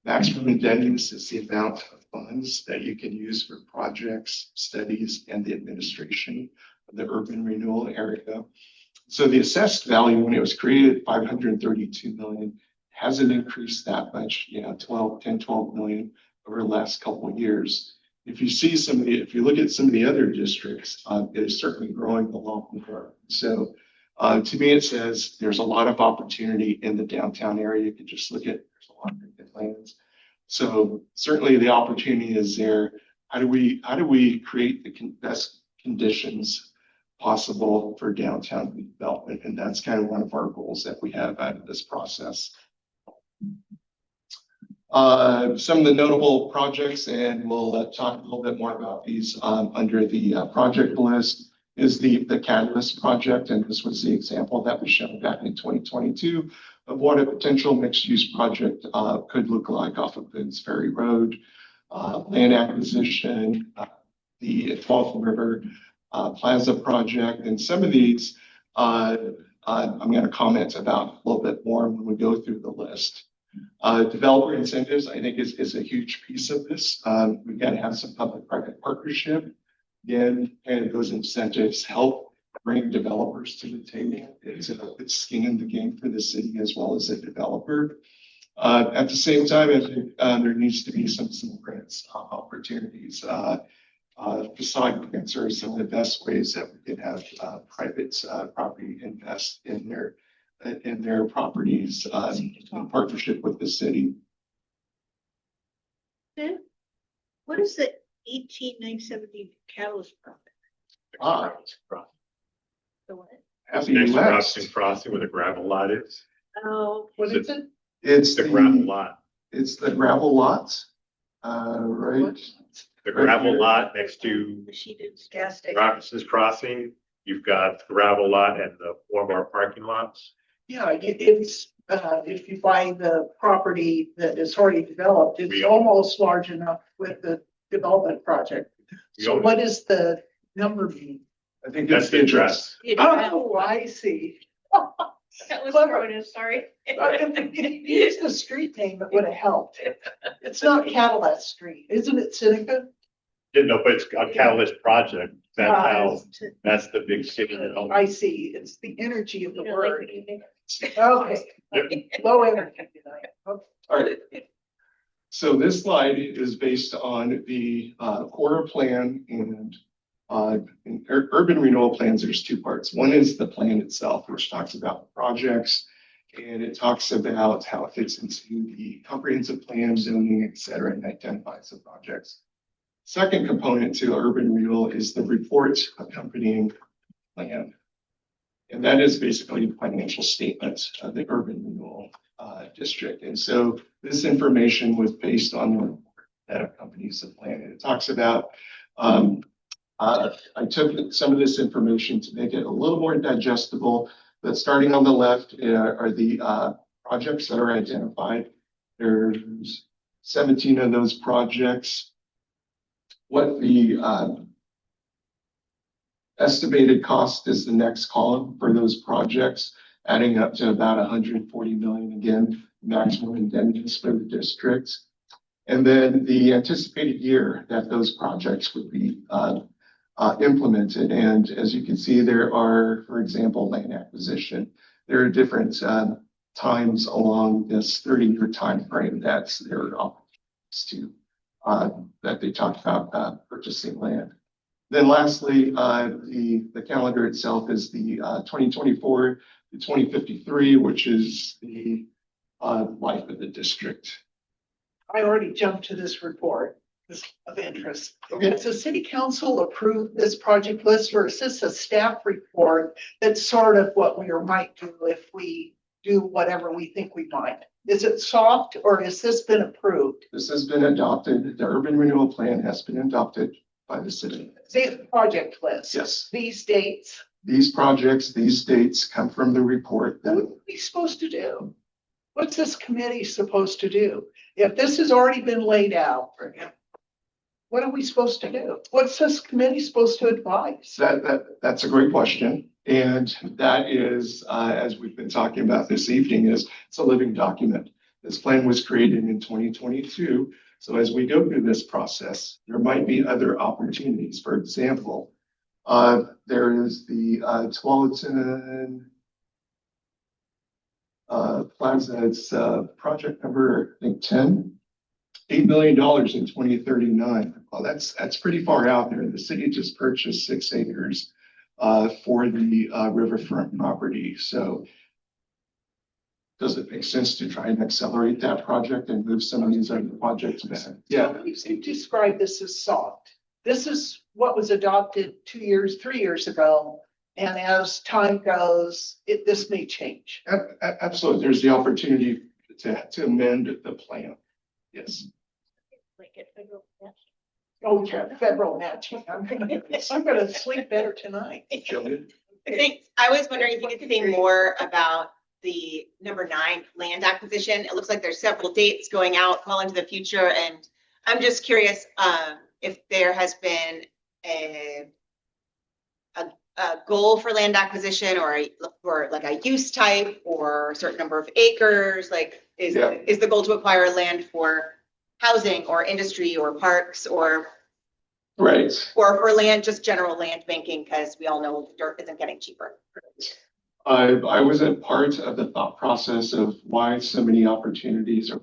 Maximum indebtedness is the amount of funds that you can use for projects, studies, and the administration of the urban renewal area. So the assessed value when it was created, 532 million, hasn't increased that much, 12 million over the last couple of years. If you look at some of the other districts, it is certainly growing along the way. So to me, it says there's a lot of opportunity in the downtown area. You can just look at, there's a lot of vacant lands. So certainly the opportunity is there. How do we create the best conditions possible for downtown development? And that's kind of one of our goals that we have out of this process. Some of the notable projects, and we'll talk a little bit more about these under the project list, is the Catalyst project. And this was the example that was shown back in 2022 of what a potential mixed-use project could look like off of Boone's Ferry Road. Land acquisition, the 12th River Plaza project, and some of these I'm going to comment about a little bit more when we go through the list. Developer incentives, I think, is a huge piece of this. We've got to have some public-private partnership. Again, kind of those incentives help bring developers to the table. It's skin in the game for the city as well as the developer. At the same time, I think there needs to be some grants opportunities. Facade grants are some of the best ways that we can have private property invest in their in their properties, in partnership with the city. What is the 18970 catalyst project? Ah, The what? happy Next to west. Robinson Crossing where the gravel lot is. Oh, what is it? It's The gravel lot. It's the gravel lot, right? The gravel lot next to Gas station. Robinson's Crossing. You've got the gravel lot and the Walmart parking lots. Yeah, it's, if you buy the property that is already developed, it's We own it. almost large enough with the development project. We So own it. what is the number mean? I think That's the address. Oh, I see. That was Clever. Rhoda, sorry. If you used the street name, it would have helped. It's not Cadillac Street, isn't it Seneca? Didn't know, but it's a catalyst project. That's how, Uh, that's the big city that owns it. I see, it's the energy of the You know, like word. the evening. Okay, low energy tonight. Okay. All right. So this slide is based on the quarter plan and in urban renewal plans. There's two parts. One is the plan itself, which talks about the projects, and it talks about how it fits into the comprehensive plan, zoning, et cetera, and identifies the projects. Second component to urban renewal is the report accompanying plan. And that is basically the financial statement of the urban renewal district. And so this information was based on the report that accompanies the plan. And it talks about, I took some of this information to make it a little more digestible, but starting on the left are the projects that are identified. There's 17 of those projects. What the estimated cost is the next column for those projects, adding up to about 140 million, again, maximum indemnities for the district. And then the anticipated year that those projects would be implemented. And as you can see, there are, for example, land acquisition. There are different times along this 30-year time frame that's their opportunities to that they talked about purchasing land. Then lastly, the calendar itself is the 2024 to 2053, which is the life of the district. I already jumped to this report, this of interest. Okay. Does the city council approve this project list, or is this a staff report that's sort of what we might do if we do whatever we think we might? Is it soft, or has this been approved? This has been adopted. The urban renewal plan has been adopted by the city. The project list. Yes, These dates, these projects, these dates come from the report. what are we supposed to do? What's this committee supposed to do? If this has already been laid out, what are we supposed to do? What's this committee supposed to advise? That's a great question. And that is, as we've been talking about this evening, is it's a living document. This plan was created in 2022. So as we go through this process, there might be other opportunities. For example, there is the Tualatin Plaza. It's project number, I think, 10. $8 million in 2039. Well, that's pretty far out there. The city just purchased 6 acres for the riverfront property. So does it make sense to try and accelerate that project and move some of these other projects back? Yeah. So you describe this as soft. This is what was adopted 2 years, 3 years ago. And as time goes, this may change. Absolutely. There's the opportunity to amend the plan. Yes. Like it, federal match. Oh, yeah, federal matching. I'm gonna sleep better tonight. Jillian? Thanks. I was wondering if you could say more about the number 9 land acquisition. It looks like there's several dates going out well into the future, and I'm just curious if there has been a goal for land acquisition, or like a use type or a certain number of acres. Like, is the goal to acquire land for housing or industry or parks, or Right. or for land, just general land banking, because we all know dirt isn't getting cheaper. I wasn't part of the thought process of why so many opportunities or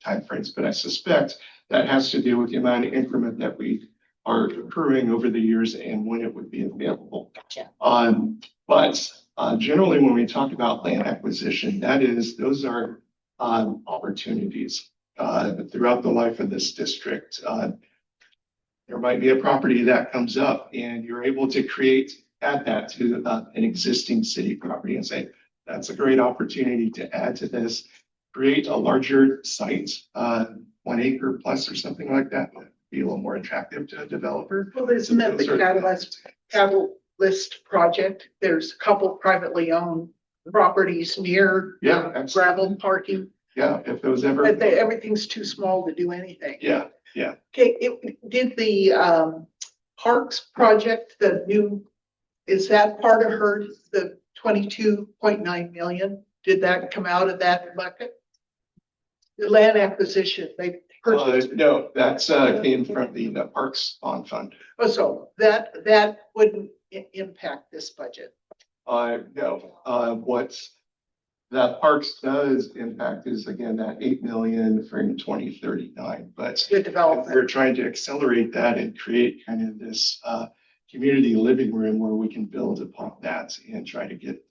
timeframes, but I suspect that has to do with the amount of increment that we are accruing over the years and when it would be available. Gotcha. But Generally, when we talk about land acquisition, those are opportunities throughout the life of this district. There might be a property that comes up and you're able to add that to an existing city property and say, that's a great opportunity to add to this, create a larger site, 1 acre plus or something like that, would be a little more attractive to a developer. Well, isn't that the Catalyst project? There's a couple privately owned properties near gravel parking, Yeah, if those ever. but everything's too small to do anything. Yeah. Okay, did the Parks project, is that part of the 22.9 million? Did that come out of that bucket? The land acquisition, they purchased. No, that's came from the Parks Bond Fund. Oh, so that wouldn't impact this budget. No, what that Parks does impact is again, that 8 million for 2039, but The development. we're trying to accelerate that and create kind of this community living room where we can build upon that and try to get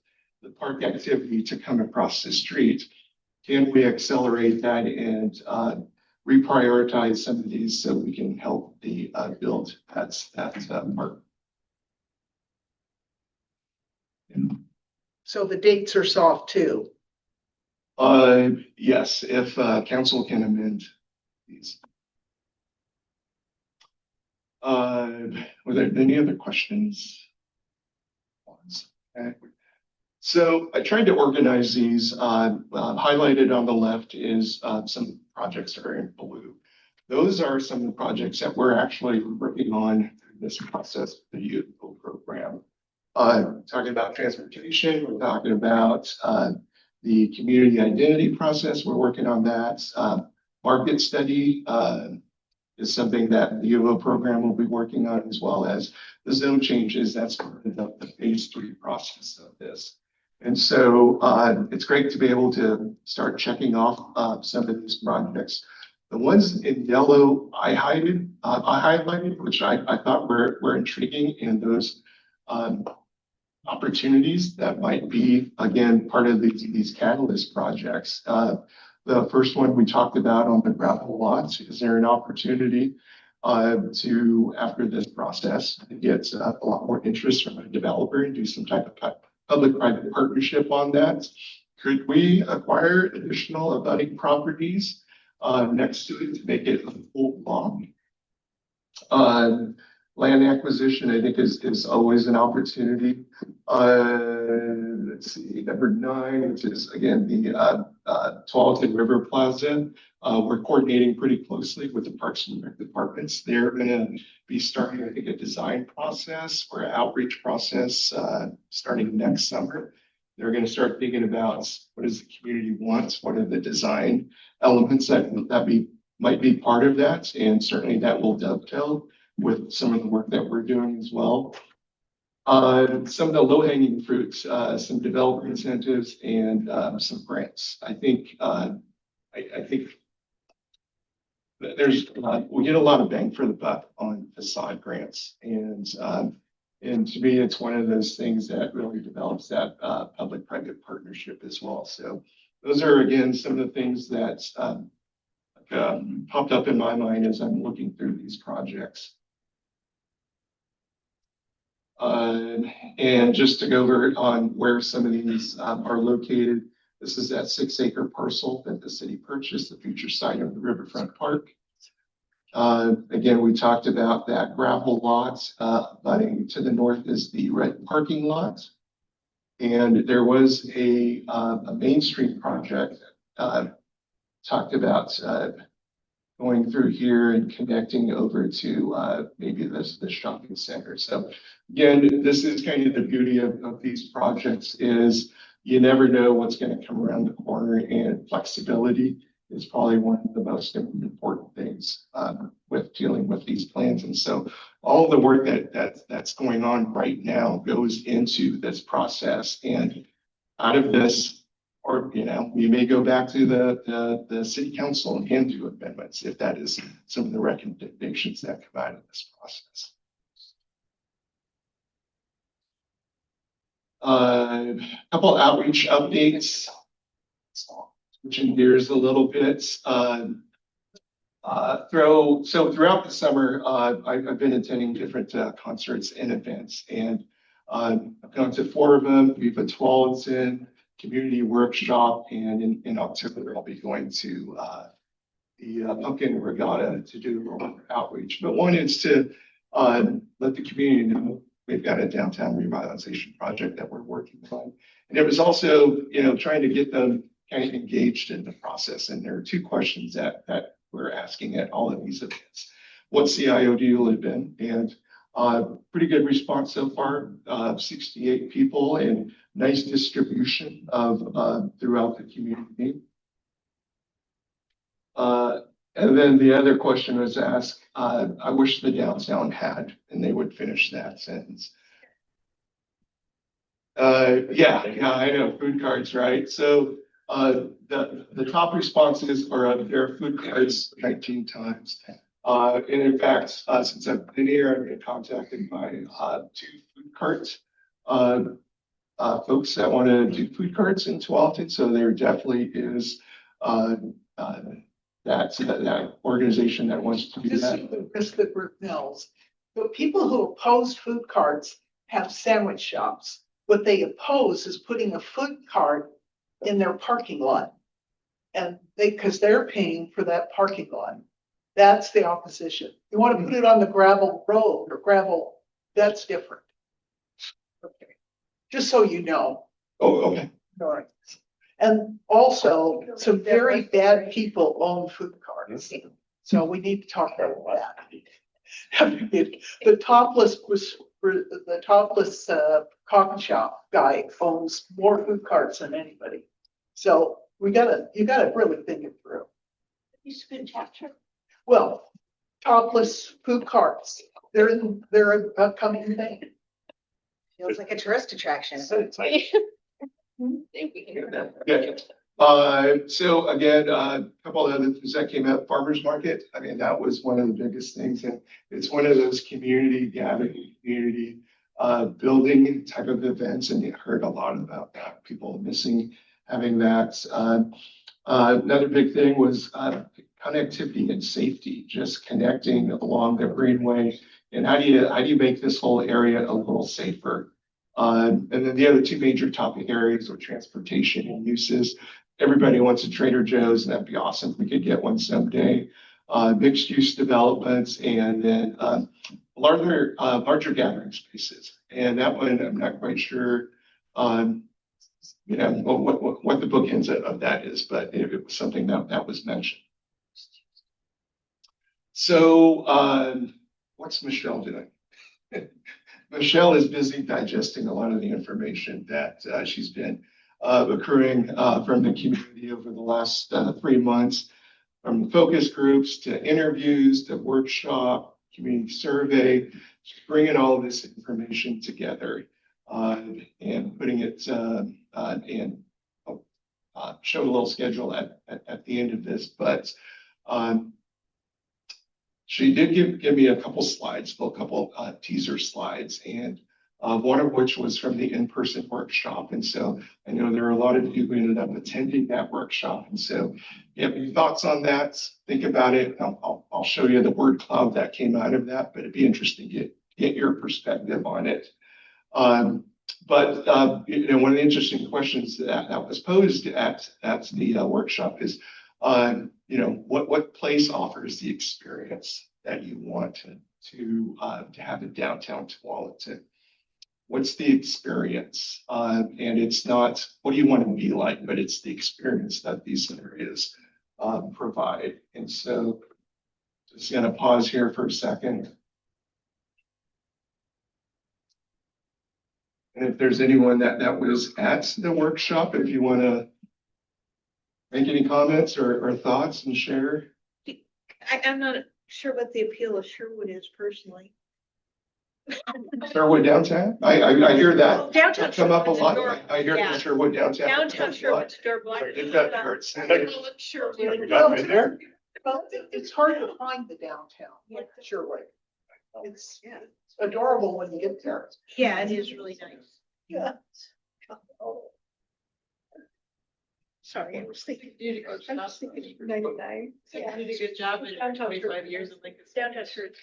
the park activity to come across the street. Can we accelerate that and reprioritize some of these so we can help the build that park? So the dates are soft too. Yes, if council can amend these. Were there any other questions? Okay. So I tried to organize these. Highlighted on the left is some projects that are in blue. Those are some of the projects that we're actually working on through this process, the youth program. Talking about transportation, we're talking about the community identity process. We're working on that. Market study is something that the UO program will be working on, as well as the zone changes. That's part of the phase 3 process of this. And so it's great to be able to start checking off some of these projects. The ones in yellow I highlighted, which I thought were intriguing, and those opportunities that might be, again, part of these catalyst projects. The first one we talked about on the gravel lots, is there an opportunity to, after this process, get a lot more interest from a developer and do some type of public-private partnership on that? Could we acquire additional abutting properties next to it to make it a full block? Land acquisition, I think, is always an opportunity. Let's see, number 9, which is again the Tualatin River Plaza. We're coordinating pretty closely with the Parks and Rec departments. They're going to be starting, I think, a design process or an outreach process starting next summer. They're going to start thinking about what does the community want, what are the design elements that might be part of that, and certainly that will dovetail with some of the work that we're doing as well. Some of the low-hanging fruits, some developer incentives, and some grants. I think we get a lot of bang for the buck on facade grants, and to me, it's one of those things that really develops that public-private partnership as well. So those are again some of the things that popped up in my mind as I'm looking through these projects. And just to go over on where some of these are located, this is that 6-acre parcel that the city purchased, the future site of the Riverfront Park. Again, we talked about that gravel lot, abutting to the north is the red parking lot. And there was a Main Street project talked about going through here and connecting over to maybe the shopping center. So again, this is kind of the beauty of these projects is you never know what's going to come around the corner, and flexibility is probably one of the most important things with dealing with these plans. And so all the work that's going on right now goes into this process, and out of this, or, we may go back to the city council and do amendments if that is some of the recommendations that come out of this process. couple outreach updates. Switching gears a little bit. Throughout the summer, I've been attending different concerts and events, and I've gone to 4 of them. We have a Tualatin community workshop, and in October I'll be going to the Pumpkin Regatta to do a little more outreach. But one is to let the community know we've got a downtown revitalization project that we're working on, and it was also trying to get them kind of engaged in the process. And there are 2 questions that we're asking at all of these events. What CIO do you live in? And pretty good response so far, 68 people, and nice distribution of throughout the community. And then the other question was asked, I wish the downtown had, and they would finish that sentence. Yeah, I know, food cards, right? So the top responses are there food cards 19 times. And in fact, since I've been here, I've been contacted by 2 food cart folks that want to do food carts in Tualatin. So there definitely is that organization that wants to do This that. is the risk that Rick knows. But people who oppose food carts have sandwich shops. What they oppose is putting a food cart in their parking lot. And because they're paying for that parking lot. That's the opposition. You want to put it on the gravel road or gravel, that's different. Okay. Just so you know. Oh, okay. All right. And also, some very bad people own food carts. So we need to talk about that. The topless coffee shop guy owns more food carts than anybody. So you gotta really think it through. Used to be chapter. Well, topless food carts, they're an upcoming thing. Feels like a tourist attraction. Yeah. So again, a couple of other things that came out, farmers market. I mean, that was one of the biggest things, and it's one of those community gathering, community building type of events, and you heard a lot about that. People missing having that. Another big thing was connectivity and safety, just connecting along the greenway, and how do you make this whole area a little safer? And then the other 2 major topic areas are transportation and uses. Everybody wants a Trader Joe's, and that'd be awesome if we could get one someday. Mixed use developments, and then larger gathering spaces. And that one, I'm not quite sure, what the bookends of that is, but it was something that was mentioned. So what's Michelle doing? Michelle is busy digesting a lot of the information that she's been accruing from the community over the last 3 months, from focus groups to interviews to workshop, community survey. She's bringing all of this information together and putting it and show a little schedule at the end of this. But she did give me a couple slides, a couple teaser slides, and one of which was from the in-person workshop. And so I know there are a lot of you who ended up attending that workshop. And so if you have any thoughts on that, think about it. I'll show you the word cloud that came out of that, but it'd be interesting to get your perspective on it. But one of the interesting questions that was posed at the workshop is, what place offers the experience that you want to have in downtown Tualatin? What's the experience? And it's not what do you want to be like, but it's the experience that these areas provide. And so just going to pause here for a second. And if there's anyone that was at the workshop, if you want to make any comments or thoughts and share. I'm not sure what the appeal of Sherwood is personally. Sherwood downtown? I hear that Downtown come up a Sherwood's lot. adorable. I hear Yeah. the Sherwood downtown. Downtown Sherwood's adorable. They've got carts. Sherwood. You got it there? Well, it's hard to find the downtown, like Sherwood. It's adorable when you get there. Yeah, it is really nice. Yeah. Sorry, I was thinking. You did a good job. 99. Yeah, you did a good job in Downtown 25 church. years of like. Downtown church.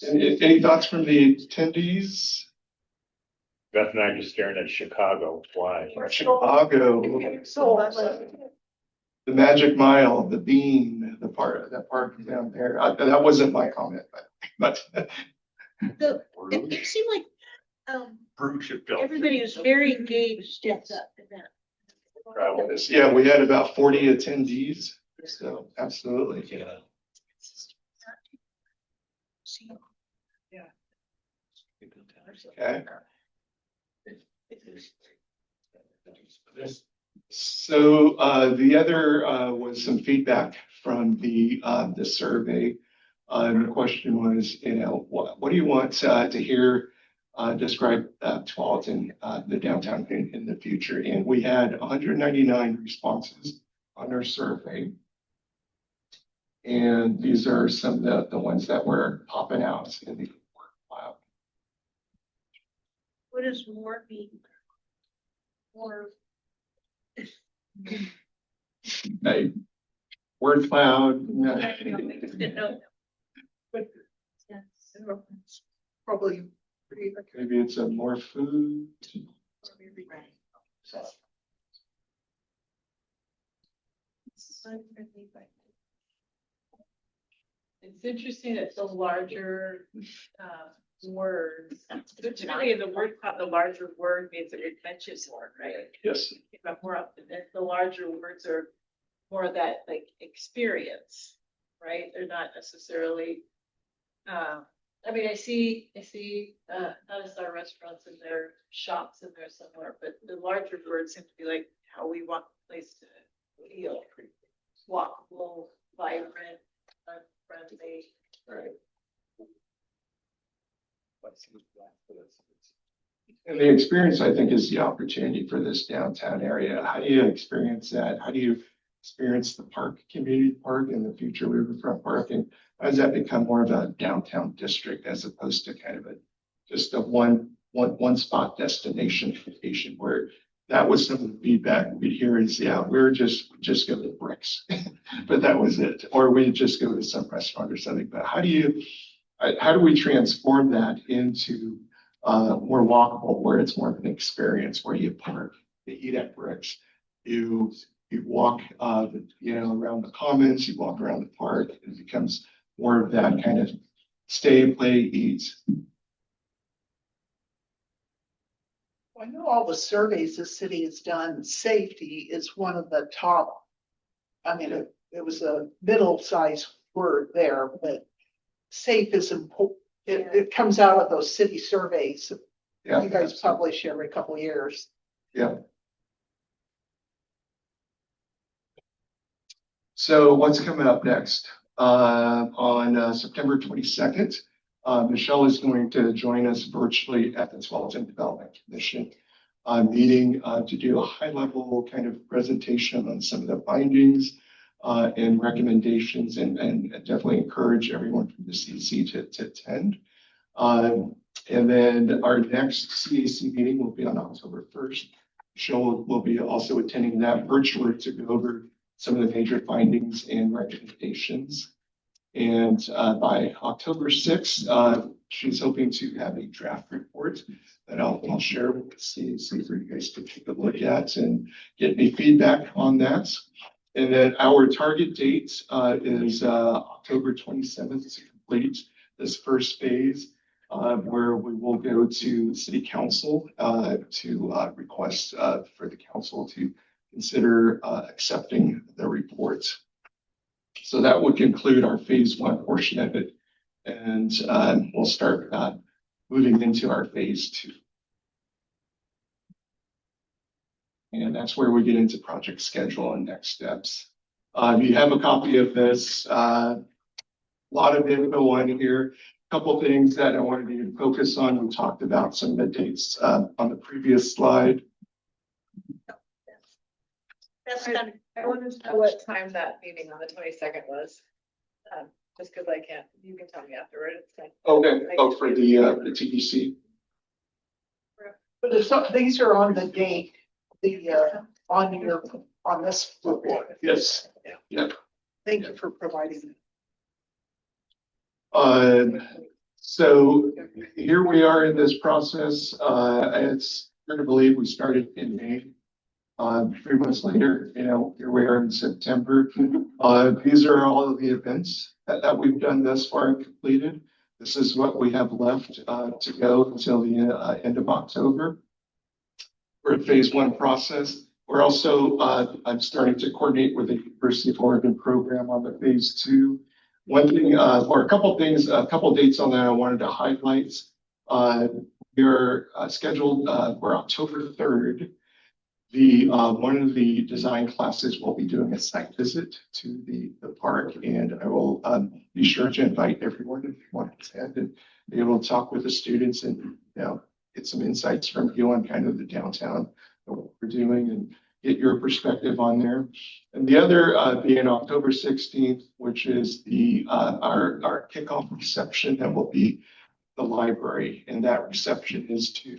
Any thoughts from the attendees? Beth and I are just staring at Chicago. Why? Chicago, So, the Magic Mile, the Bean, that park down there. That wasn't my comment, but. it seemed like, Bruce should build. everybody was very engaged in that event. Yeah, we had about 40 attendees, so absolutely. Okay. So the other was some feedback from the survey. The question was, what do you want to hear describe Tualatin, the downtown in the future? And we had 199 responses on our survey. And these are some of the ones that were popping out in the word cloud. What does more mean? More. A word cloud. Probably. Maybe it's a more food. It's interesting, it's the larger, words. Particularly in the word cloud, the larger word means that it mentions more, right? Yes. But more often, and the larger words are more of that like experience, right? They're not necessarily, I mean, I see, not as our restaurants and their shops in there somewhere, but the larger words seem to be like how we want the place to feel. Walkable, vibrant, friendly. Right. And the experience, I think, is the opportunity for this downtown area. How do you experience that? How do you experience the park, community park, and the future riverfront park? And how does that become more of a downtown district as opposed to kind of just a one spot destination location, where that was some of the feedback we'd hear is, yeah, we're just go to Bricks, but that was it. Or we'd just go to some restaurant or something. But how do we transform that into more walkable, where it's more of an experience, where you park, you eat at Bricks, you walk, around the commons, you walk around the park, it becomes more of that kind of stay, play, eat. I know all the surveys the city has done, safety is one of the top. I mean, it was a middle-sized word there, but safe is important. It comes out of those city surveys. Yeah. You guys publish every couple of years. Yeah. So what's coming up next? On September 22nd, Michelle is going to join us virtually at the Tualatin Development Commission meeting to do a high-level kind of presentation on some of the findings and recommendations, and definitely encourage everyone from the CC to attend. And then our next CAC meeting will be on October 1st. Michelle will be also attending that virtually to go over some of the major findings and recommendations. And by October 6th, she's hoping to have a draft report that I'll share with the CAC for you guys to take a look at and get any feedback on that. And then our target date is October 27th to complete this first phase, where we will go to City Council to request for the council to consider accepting the report. So that would conclude our phase 1 portion of it. And we'll start moving into our phase 2. And that's where we get into project schedule and next steps. You have a copy of this. A lot of info on here. A couple things that I wanted you to focus on. We talked about some of the dates on the previous slide. I wanted to know what time that meeting on the 22nd was. Just because I can't, you can tell me afterward. It's fine. Okay. Oh, for the TBC. But if some, these are on the date, on this report. Yes. Yeah. Thank you for providing that. So here we are in this process. It's hard to believe we started in May. 3 months later, here we are in September. These are all of the events that we've done thus far and completed. This is what we have left to go until the end of October for a phase 1 process. We're also, I'm starting to coordinate with the University of Oregon program on the phase 2. One thing, or a couple things, a couple dates on that I wanted to highlight. We're scheduled for October 3rd. One of the design classes will be doing a site visit to the park, and I will be sure to invite everyone if you want to attend and be able to talk with the students and get some insights from you on kind of the downtown, what we're doing, and get your perspective on there. And the other being October 16th, which is our kickoff reception that will be the library, and that reception is to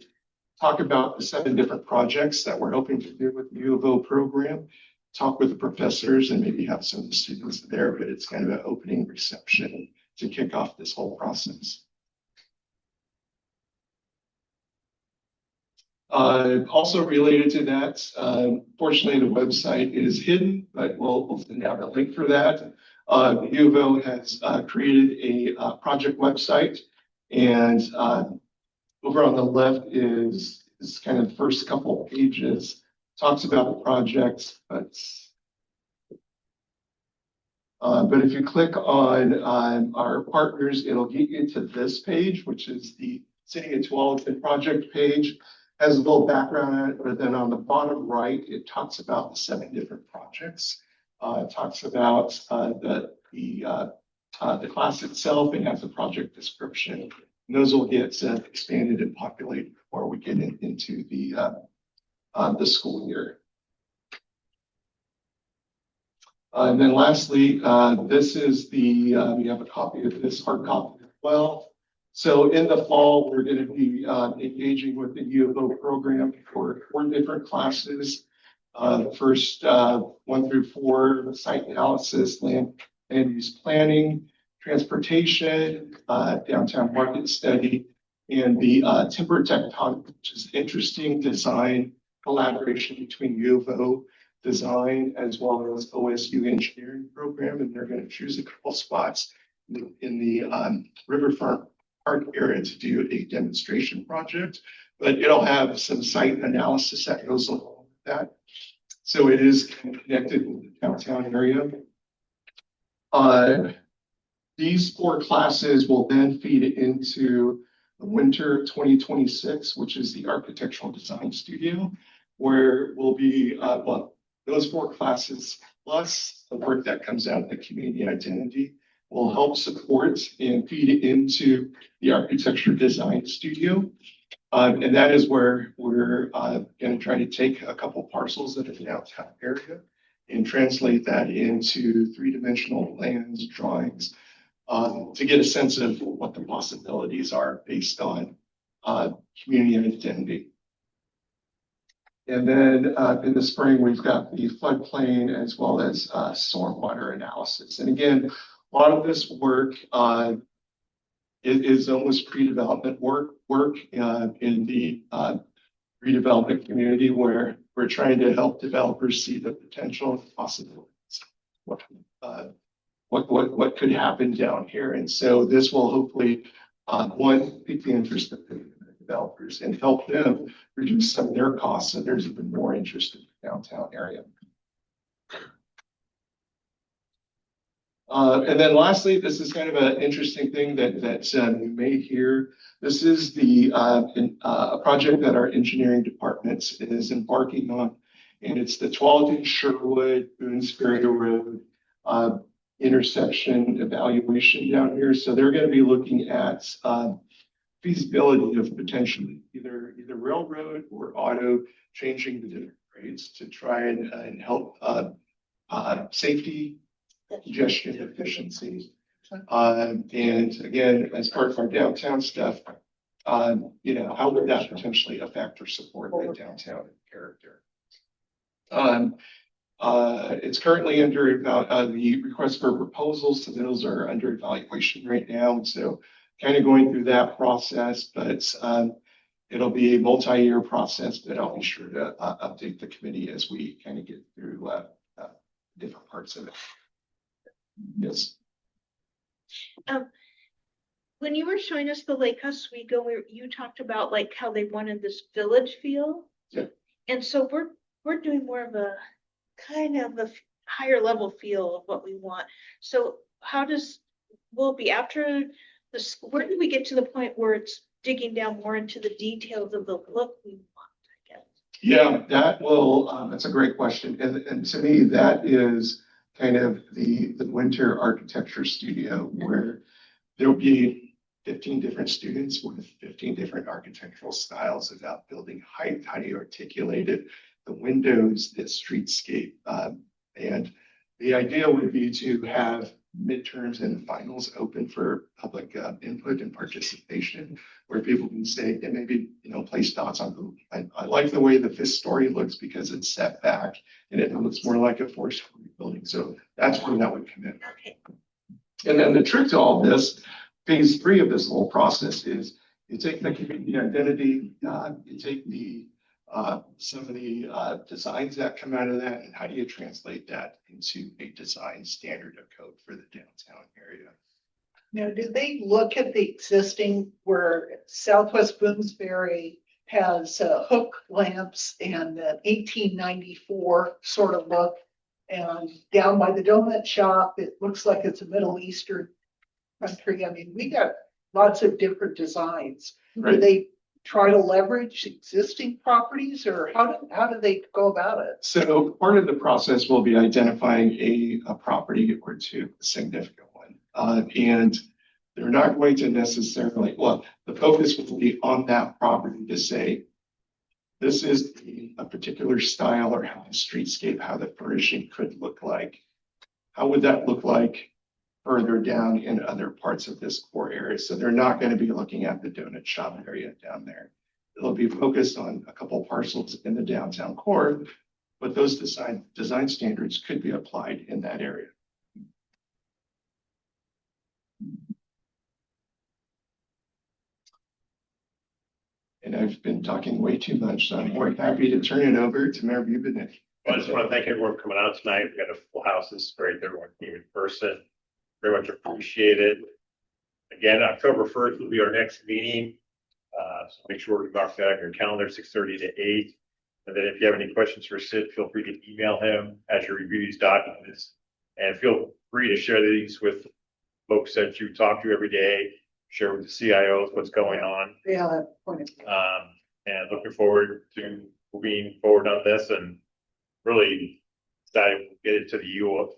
talk about the 7 different projects that we're hoping to do with the U of O program, talk with the professors and maybe have some of the students there, but it's kind of an opening reception to kick off this whole process. Also related to that, fortunately the website is hidden, but we'll send out a link for that. U of O has created a project website, and over on the left is kind of the first couple of pages, talks about the projects, but if you click on our partners, it'll get you to this page, which is the City of Tualatin project page. Has a little background on it, but then on the bottom right, it talks about the 7 different projects. It talks about the class itself and has a project description. And those will get expanded and populated before we get into the school year. And then lastly, this is we have a copy of this, hard copy as well. So in the fall, we're going to be engaging with the U of O program for 4 different classes. The first 1 through 4, site analysis, land use planning, transportation, downtown market study, and the timber tectonic, which is interesting design collaboration between U of O design as well as OSU engineering program. And they're going to choose a couple spots in the riverfront park area to do a demonstration project, but it'll have some site analysis that goes along with that. So it is connected with the downtown area. These 4 classes will then feed into the winter 2026, which is the architectural design studio, where we'll be, those 4 classes plus the work that comes out of the community identity will help support and feed into the architecture design studio. And that is where we're going to try to take a couple parcels that are in the downtown area and translate that into 3-dimensional plans, drawings, to get a sense of what the possibilities are based on community identity. And then in the spring, we've got the floodplain as well as stormwater analysis. And again, a lot of this work is almost pre-development work in the redevelopment community, where we're trying to help developers see the potential and possibilities. What could happen down here. And so this will hopefully, one, pique the interest of the developers and help them reduce some of their costs, so there's even more interest in the downtown area. And then lastly, this is kind of an interesting thing that you may hear. This is a project that our engineering department is embarking on, and it's the Tualatin Sherwood Boonesbury Road intersection evaluation down here. So they're going to be looking at feasibility of potentially either railroad or auto changing the different grades to try and help safety, congestion efficiency. And again, as part of our downtown stuff, You know, how would that potentially affect or support the downtown character? It's currently under the request for proposals, so those are under evaluation right now. And so kind of going through that process, but it'll be a multi-year process, but I'll be sure to update the committee as we kind of get through different parts of it. Yes. When you were showing us the Lake Oswego, you talked about like how they wanted this village feel. Yeah. And so we're doing more of a kind of a higher level feel of what we want. So will it be after this, where do we get to the point where it's digging down more into the details of the look we want, I guess? Yeah, that's a great question. And to me, that is kind of the winter architecture studio where there'll be 15 different students with 15 different architectural styles about building height, how do you articulate it, the windows, the streetscape. And the idea would be to have midterms and finals open for public input and participation, where people can say, and maybe, place thoughts on, I like the way the fifth story looks because it's set back and it looks more like a four-story building. So that's where that would come in. Okay. And then the trick to all this, phase 3 of this whole process is you take the community identity, you take some of the designs that come out of that, and how do you translate that into a design standard of code for the downtown area? Now, do they look at the existing where Southwest Bloomsbury has hook lamps and an 1894 sort of look? And down by the donut shop, it looks like it's a Middle Eastern country. I mean, we got lots of different designs. Right. Do they try to leverage existing properties, or how do they go about it? So part of the process will be identifying a property or two, a significant one. And they're not going to necessarily, well, the focus will be on that property to say, this is a particular style or how the streetscape, how the furnishing could look like. How would that look like further down in other parts of this core area? So they're not going to be looking at the donut shop area down there. It'll be focused on a couple parcels in the downtown core, but those design standards could be applied in that area. And I've been talking way too much, so I'm more happy to turn it over to Mayor Bubenich. I just want to thank everyone for coming out tonight. We got a full house. It's great. Everyone came in person. Very much appreciated. Again, October 1st will be our next meeting. So make sure to mark that on your calendar, 6:30 to 8. And then if you have any questions for Sid, feel free to email him as you review these documents. And feel free to share these with folks that you talk to every day, share with the CIOs what's going on. Yeah, that point. And looking forward to moving forward on this and really excited to get into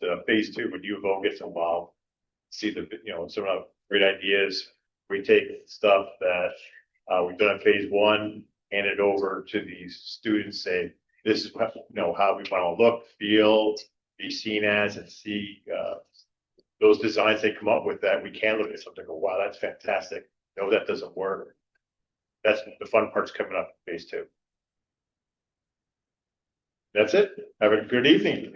the phase 2 when U of O gets involved. See some of the great ideas. We take stuff that we've done in phase 1, hand it over to these students, say, this is how we want to look, feel, be seen as, and see those designs they come up with that we can look at something and go, wow, that's fantastic. No, that doesn't work. That's the fun part's coming up in phase 2. That's it. Have a good evening.